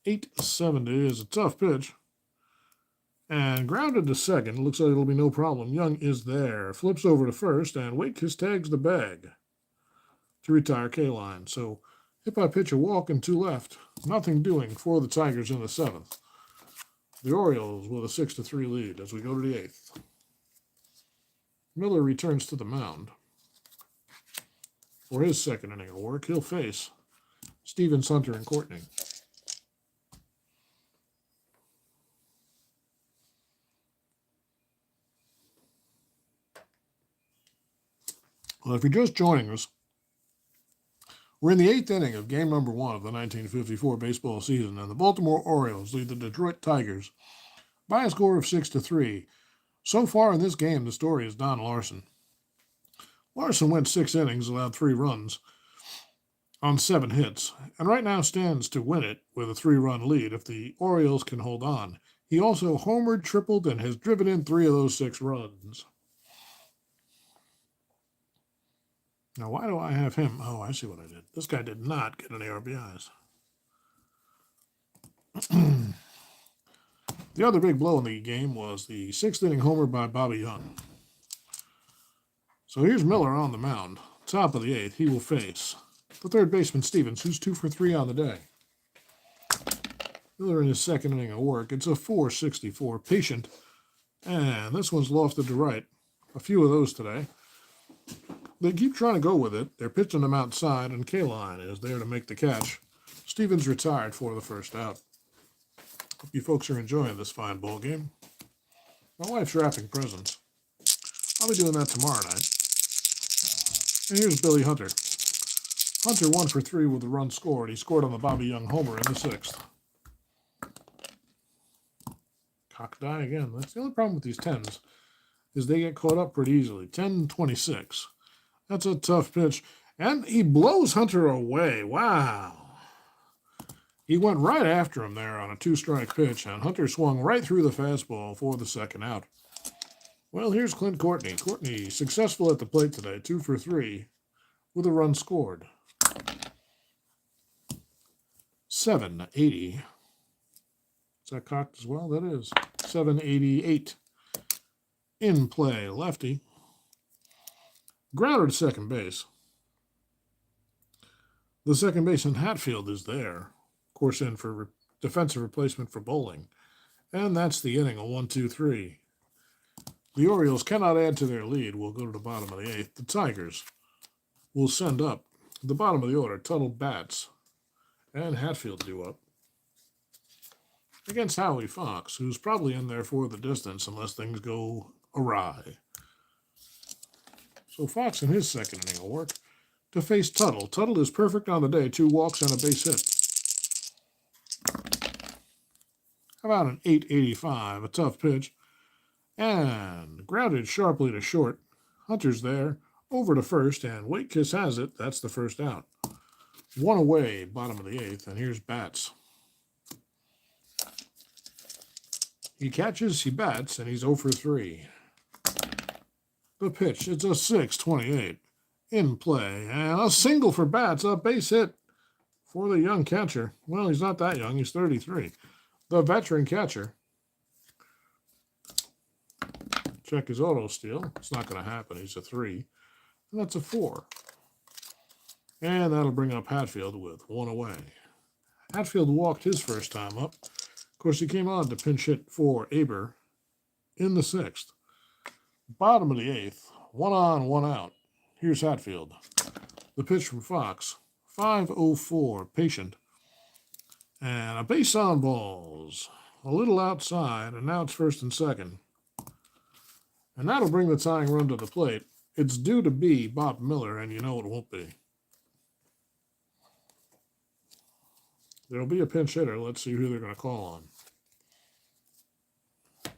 8:70 is a tough pitch. And grounded to second. Looks like it'll be no problem. Young is there. Flips over to first, and Wakefish tags the bag to retire K-Line. So hit by pitch, a walk, and 2 left. Nothing doing for the Tigers in the 7th. The Orioles with a 6-3 lead as we go to the 8th. Miller returns to the mound for his second inning of work. He'll face Stevens, Hunter, and Courtney. Well, if you're just joining us, we're in the 8th inning of game number 1 of the 1954 baseball season, and the Baltimore Orioles lead the Detroit Tigers by a score of 6-3. So far in this game, the story is Don Larsen. Larsen went 6 innings, allowed 3 runs on 7 hits, and right now stands to win it with a 3-run lead if the Orioles can hold on. He also homered, tripled, and has driven in 3 of those 6 runs. Now, why do I have him? Oh, I see what I did. This guy did not get any RBIs. The other big blow in the game was the 6th inning homer by Bobby Young. So here's Miller on the mound. Top of the 8th, he will face the third baseman Stevens, who's 2 for 3 on the day. Miller in his second inning of work. It's a 4.64 patient, and this one's lofted to right. A few of those today. They keep trying to go with it. They're pitching them outside, and K-Line is there to make the catch. Stevens retired for the first out. Hope you folks are enjoying this fine ball game. My wife's wrapping presents. I'll be doing that tomorrow night. And here's Billy Hunter. Hunter 1 for 3 with a run scored. He scored on the Bobby Young homer in the 6th. Cock die again. That's the only problem with these 10s is they get caught up pretty easily. 10-26. That's a tough pitch. And he blows Hunter away. Wow. He went right after him there on a 2-strike pitch, and Hunter swung right through the fastball for the second out. Well, here's Clint Courtney. Courtney successful at the plate today, 2 for 3 with a run scored. 780. Is that cocked as well? That is. 788. In play, lefty. Grounder to second base. The second baseman Hatfield is there. Of course, in for defensive replacement for Bowling. And that's the inning, a 1-2-3. The Orioles cannot add to their lead. We'll go to the bottom of the 8th. The Tigers will send up At the bottom of the order, Tuttle bats, and Hatfield due up against Howie Fox, who's probably in there for the distance unless things go awry. So Fox in his second inning will work to face Tuttle. Tuttle is perfect on the day, 2 walks and a base hit. How about an 885, a tough pitch, and grounded sharply to short. Hunter's there, over to first, and Waitkiss has it. That's the first out. 1 away, bottom of the 8th, and here's bats. He catches, he bats, and he's 0 for 3. The pitch, it's a 6-28 in play, and a single for bats, a base hit for the young catcher. Well, he's not that young, he's 33. The veteran catcher. Check his auto steal. It's not going to happen. He's a 3. And that's a 4. And that'll bring up Hatfield with 1 away. Hatfield walked his first time up. Of course, he came on to pinch hit for Aber in the 6th. Bottom of the 8th, 1 on, 1 out. Here's Hatfield. The pitch from Fox, 5-0-4, patient. And a base on balls, a little outside, and now it's first and second. And that'll bring the tying run to the plate. It's due to be Bob Miller, and you know it won't be. There'll be a pinch hitter. Let's see who they're going to call on.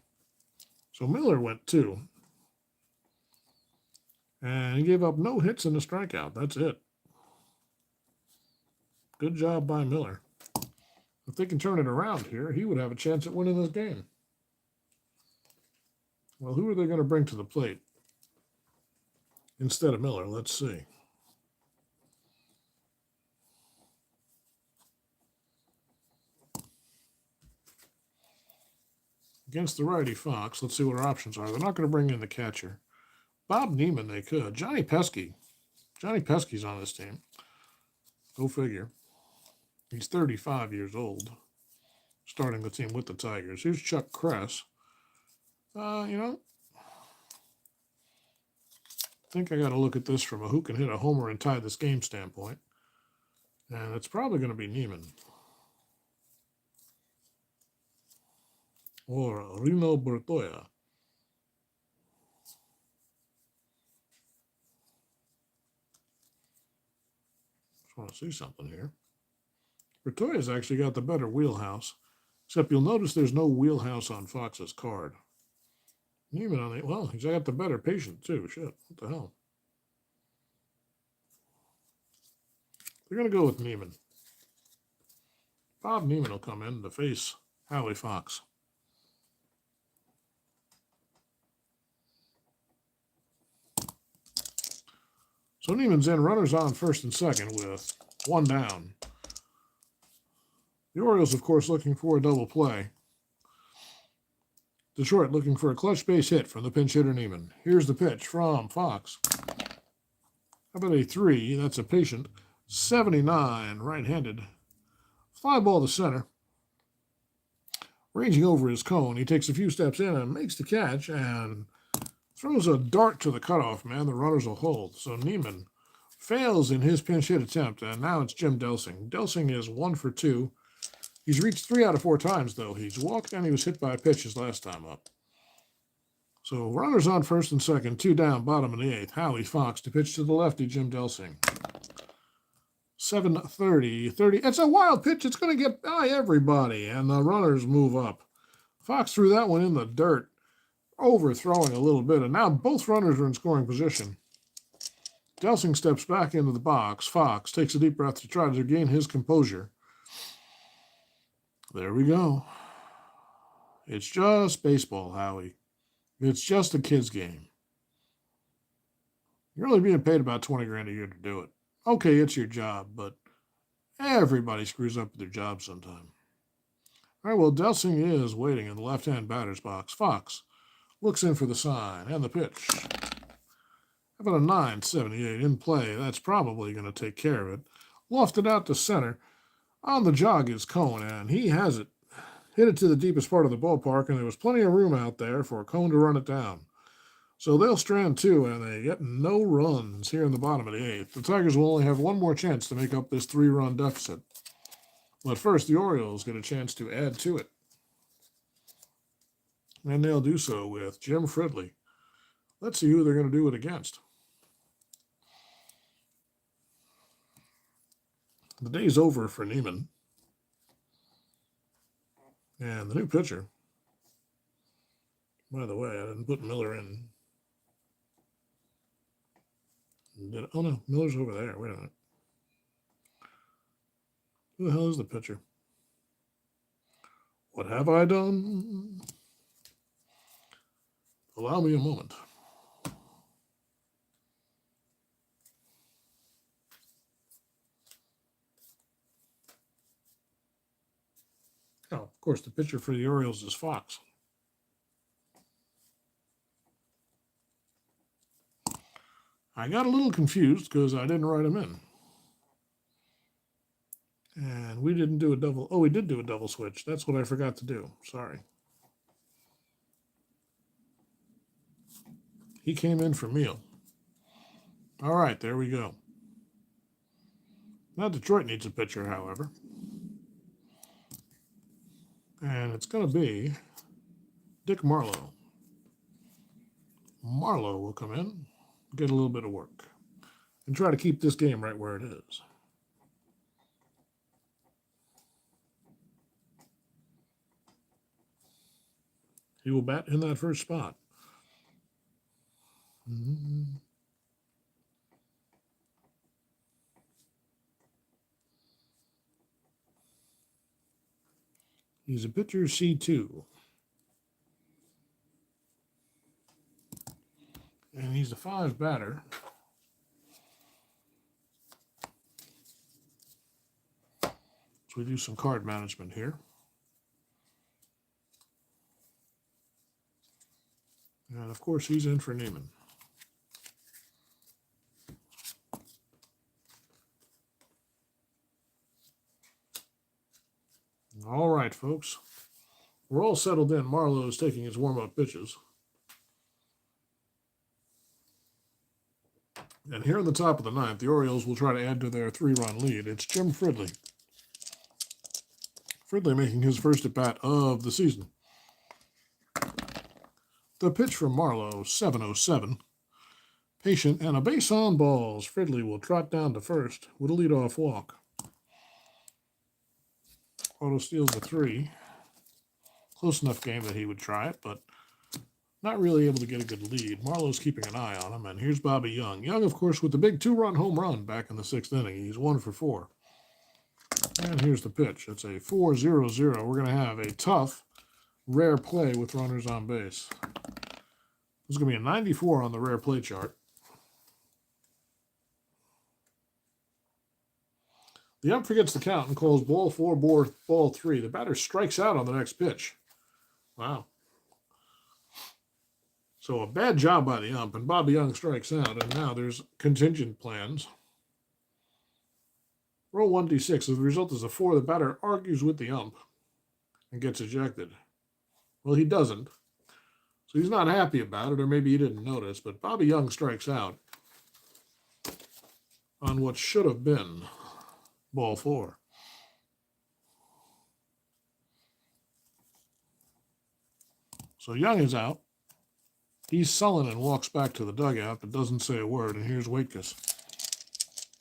So Miller went 2. And he gave up no hits and a strikeout. That's it. Good job by Miller. If they can turn it around here, he would have a chance at winning this game. Well, who are they going to bring to the plate instead of Miller? Let's see. Against the righty Fox, let's see what our options are. They're not going to bring in the catcher. Bob Neiman, they could. Johnny Pesky. Johnny Pesky's on this team. Go figure. He's 35 years old, starting the team with the Tigers. Here's Chuck Kress. I think I got to look at this from a who can hit a homer and tie this game standpoint. And it's probably going to be Neiman. Or Reno Bertoya. Just want to see something here. Bertoya's actually got the better wheelhouse, except you'll notice there's no wheelhouse on Fox's card. Neiman on the, well, he's got the better patient too. Shit, what the hell? They're going to go with Neiman. Bob Neiman will come in to face Howie Fox. So Neiman's in, runners on first and second with 1 down. The Orioles, of course, looking for a double play. Detroit looking for a clutch base hit from the pinch hitter Neiman. Here's the pitch from Fox. How about a 3? That's a patient. 79, right-handed. Fly ball to center. Ranging over his cone, he takes a few steps in and makes the catch and throws a dart to the cutoff man. The runners will hold. So Neiman fails in his pinch hit attempt, and now it's Jim Delsing. Delsing is 1 for 2. He's reached 3 out of 4 times, though. He's walked and he was hit by a pitch his last time up. So runners on first and second, 2 down, bottom of the 8th. Howie Fox to pitch to the lefty, Jim Delsing. 7:30, 30. It's a wild pitch. It's going to get by everybody, and the runners move up. Fox threw that one in the dirt, overthrowing a little bit, and now both runners are in scoring position. Delsing steps back into the box. Fox takes a deep breath to try to regain his composure. There we go. It's just baseball, Howie. It's just a kid's game. You're only being paid about $20,000 a year to do it. Okay, it's your job, but everybody screws up with their job sometime. All right, well, Delsing is waiting in the left-hand batter's box. Fox looks in for the sign and the pitch. How about a 9.78 in play? That's probably going to take care of it. Lofted out to center. On the jog is Cone, and he has it. Hit it to the deepest part of the ballpark, and there was plenty of room out there for Cone to run it down. So they'll strand two, and they get no runs here in the bottom of the eighth. The Tigers will only have one more chance to make up this 3-run deficit. But first, the Orioles get a chance to add to it. And they'll do so with Jim Fridley. Let's see who they're going to do it against. The day's over for Neiman. And the new pitcher. By the way, I didn't put Miller in. Oh no, Miller's over there. Wait a minute. Who the hell is the pitcher? What have I done? Allow me a moment. Oh, of course, the pitcher for the Orioles is Fox. I got a little confused because I didn't write him in. And we didn't do a double. Oh, we did do a double switch. That's what I forgot to do. Sorry. He came in for Meal. All right, there we go. Now Detroit needs a pitcher, however. And it's going to be Dick Marlowe. Marlowe will come in, get a little bit of work, and try to keep this game right where it is. He will bat in that first spot. He's a pitcher C2. And he's a 5 batter. So we do some card management here. And of course, he's in for Neiman. All right, folks. We're all settled in. Marlowe's taking his warm-up pitches. And here in the top of the ninth, the Orioles will try to add to their 3-run lead. It's Jim Fridley. Fridley making his first at-bat of the season. The pitch from Marlowe, 7-0-7. Patient and a base on balls. Fridley will trot down to first with a leadoff walk. Otto steals the 3. Close enough game that he would try it, but not really able to get a good lead. Marlowe's keeping an eye on him, and here's Bobby Young. Young, of course, with the big 2-run home run back in the 6th inning. He's 1 for 4. And here's the pitch. It's a 4-0-0. We're going to have a tough, rare play with runners on base. There's going to be a 94 on the rare play chart. The ump forgets the count and calls ball 4, ball 3. The batter strikes out on the next pitch. Wow. So a bad job by the ump, and Bobby Young strikes out, and now there's contingent plans. Roll 1d6. If the result is a 4, the batter argues with the ump and gets ejected. Well, he doesn't. So he's not happy about it, or maybe he didn't notice, but Bobby Young strikes out on what should have been ball 4. So Young is out. He's sullen and walks back to the dugout, but doesn't say a word, and here's Waitkus.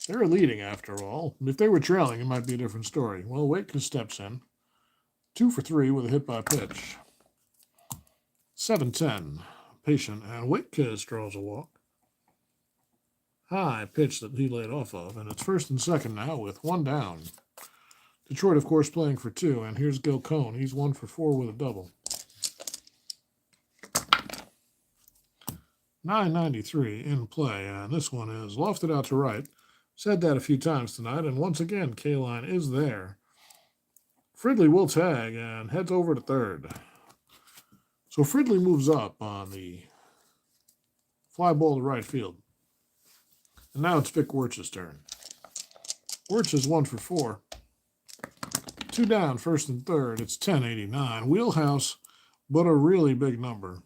They're leading, after all. If they were trailing, it might be a different story. Well, Waitkus steps in. 2 for 3 with a hit by pitch. 7-10. Patient, and Waitkus draws a walk. High pitch that he laid off of, and it's first and second now with 1 down. Detroit, of course, playing for 2, and here's Gil Cohn. He's 1 for 4 with a double. 993 in play, and this one is lofted out to right. Said that a few times tonight, and once again, K-line is there. Fridley will tag and heads over to third. So Fridley moves up on the fly ball to right field. And now it's Vic Wirtz's turn. Wirtz is 1 for 4. 2 down, first and third. It's 1089. Wheelhouse, but a really big number.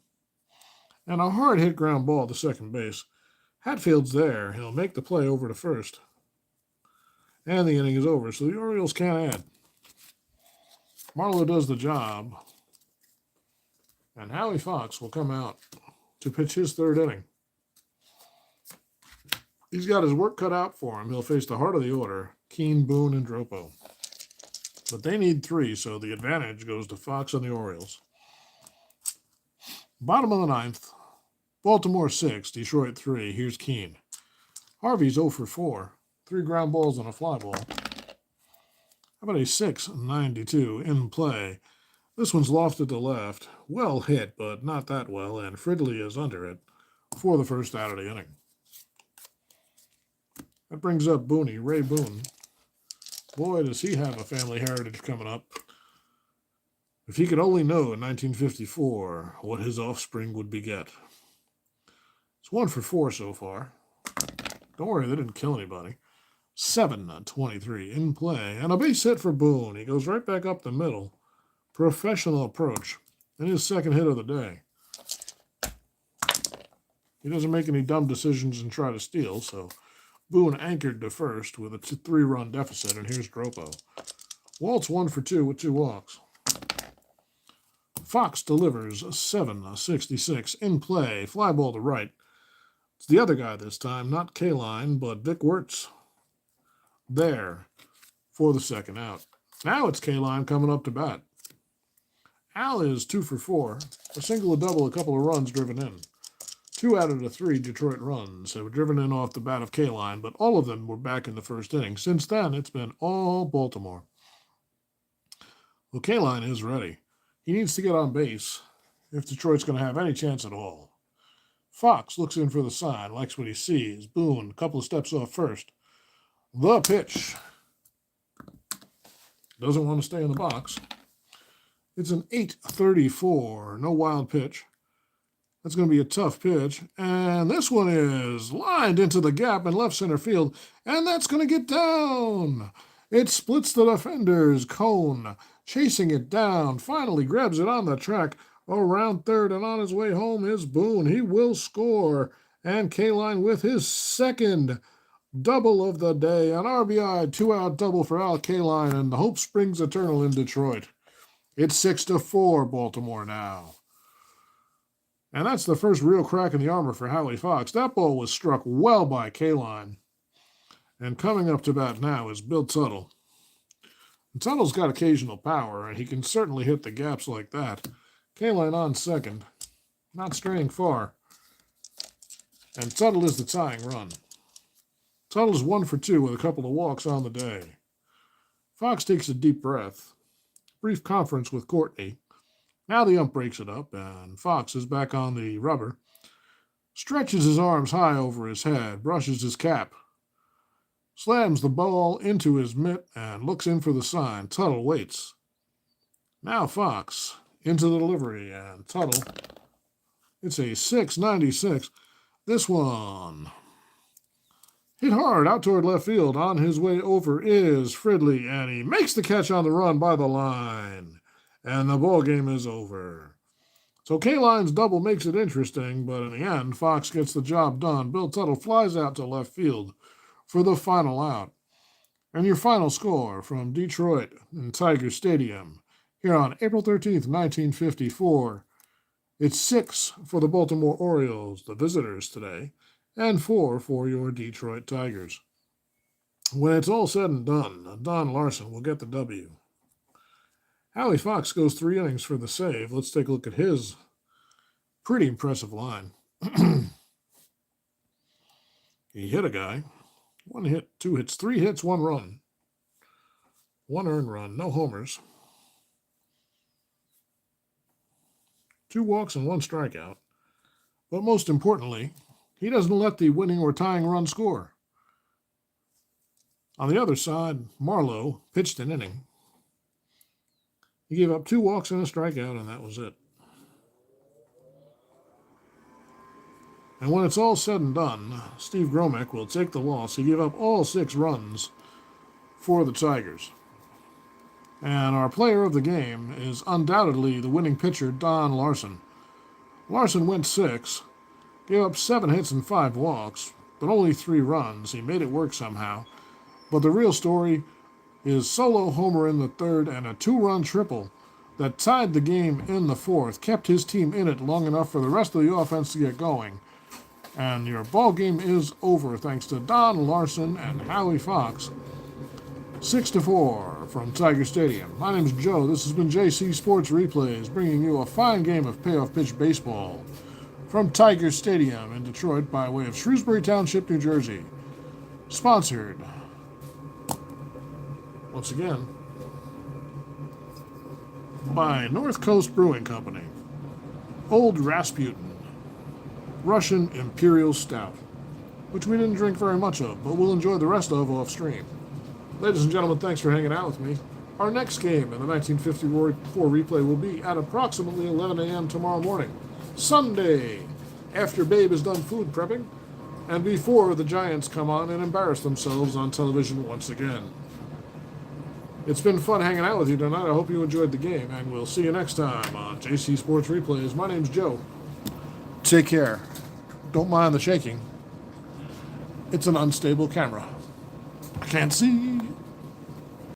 And a hard hit ground ball to second base. Hatfield's there. He'll make the play over to first. And the inning is over, so the Orioles can't add. Marlowe does the job. And Howie Fox will come out to pitch his third inning. He's got his work cut out for him. He'll face the heart of the order, Keane, Boone, and Dropo. But they need 3, so the advantage goes to Fox and the Orioles. Bottom of the 9th, Baltimore 6, Detroit 3. Here's Keane. Harvey's 0 for 4, 3 ground balls and a fly ball. How about a 6.92 in play? This one's lofted to left. Well hit, but not that well, and Fridley is under it for the first out of the inning. That brings up Booney, Ray Boone. Boy, does he have a family heritage coming up. If he could only know in 1954 what his offspring would beget. It's 1 for 4 so far. Don't worry, they didn't kill anybody. 7.23 in play. And a base hit for Boone. He goes right back up the middle. Professional approach. And his second hit of the day. He doesn't make any dumb decisions and try to steal, so Boone anchored to first with a 3-run deficit, and here's Dropo. Walt's 1 for 2 with 2 walks. Fox delivers 7.66 in play. Fly ball to right. It's the other guy this time, not Kaline, but Vic Wirtz. There for the second out. Now it's Kaline coming up to bat. Al is 2 for 4. A single, a double, a couple of runs driven in. 2 out of the 3 Detroit runs have driven in off the bat of Kaline, but all of them were back in the first inning. Since then, it's been all Baltimore. Well, Kaline is ready. He needs to get on base if Detroit's going to have any chance at all. Fox looks in for the sign, likes what he sees. Boone, a couple of steps off first. The pitch. Doesn't want to stay in the box. It's an 8.34, no wild pitch. That's going to be a tough pitch. And this one is lined into the gap in left center field. And that's going to get down. It splits the defenders. Cone chasing it down. Finally grabs it on the track around third. And on his way home is Boone. He will score. And Kaline with his second double of the day. An RBI 2-out double for Al Kaline. And the hope springs eternal in Detroit. It's 6-4 Baltimore now. And that's the first real crack in the armor for Howie Fox. That ball was struck well by Kaline. And coming up to bat now is Bill Tuttle. And Tuttle's got occasional power, and he can certainly hit the gaps like that. Kaline on second, not straying far. And Tuttle is the tying run. Tuttle's 1 for 2 with a couple of walks on the day. Fox takes a deep breath. Brief conference with Courtney. Now the ump breaks it up, and Fox is back on the rubber. Stretches his arms high over his head, brushes his cap. Slams the ball into his mitt and looks in for the sign. Tuttle waits. Now Fox into the delivery, and Tuttle. It's a 6.96. This one hit hard out toward left field. On his way over is Fridley, and he makes the catch on the run by the line. And the ball game is over. So Kaline's double makes it interesting, but in the end, Fox gets the job done. Bill Tuttle flies out to left field for the final out. And your final score from Detroit and Tiger Stadium here on April 13th, 1954. It's 6 for the Baltimore Orioles, the visitors today, and 4 for your Detroit Tigers. When it's all said and done, Don Larsen will get the W. Howie Fox goes 3 innings for the save. Let's take a look at his pretty impressive line. He hit a guy. 1 hit, 2 hits, 3 hits, 1 run. 1 earned run, no homers. 2 walks and 1 strikeout. But most importantly, he doesn't let the winning or tying run score. On the other side, Marlowe pitched an inning. He gave up 2 walks and a strikeout, and that was it. And when it's all said and done, Steve Gromek will take the loss. He gave up all 6 runs for the Tigers. And our player of the game is undoubtedly the winning pitcher, Don Larsen. Larsen went 6, Gave up 7 hits and 5 walks, but only 3 runs. He made it work somehow. But the real story is solo homer in the third and a 2-run triple that tied the game in the fourth, kept his team in it long enough for the rest of the offense to get going. And your ball game is over thanks to Don Larsen and Howie Fox. 6-4 from Tiger Stadium. My name's Joe. This has been JC Sports Replays, bringing you a fine game of payoff pitch baseball from Tiger Stadium in Detroit by way of Shrewsbury Township, New Jersey. Sponsored, once again, by North Coast Brewing Company, Old Rasputin, Russian Imperial Stout, which we didn't drink very much of, but we'll enjoy the rest of off stream. Ladies and gentlemen, thanks for hanging out with me. Our next game in the 1954 replay will be at approximately 11 a.m. tomorrow morning, Sunday, after Babe is done food prepping, and before the Giants come on and embarrass themselves on television once again. It's been fun hanging out with you tonight. I hope you enjoyed the game, and we'll see you next time on JC Sports Replays. My name's Joe. Take care. Don't mind the shaking. It's an unstable camera. I can't see.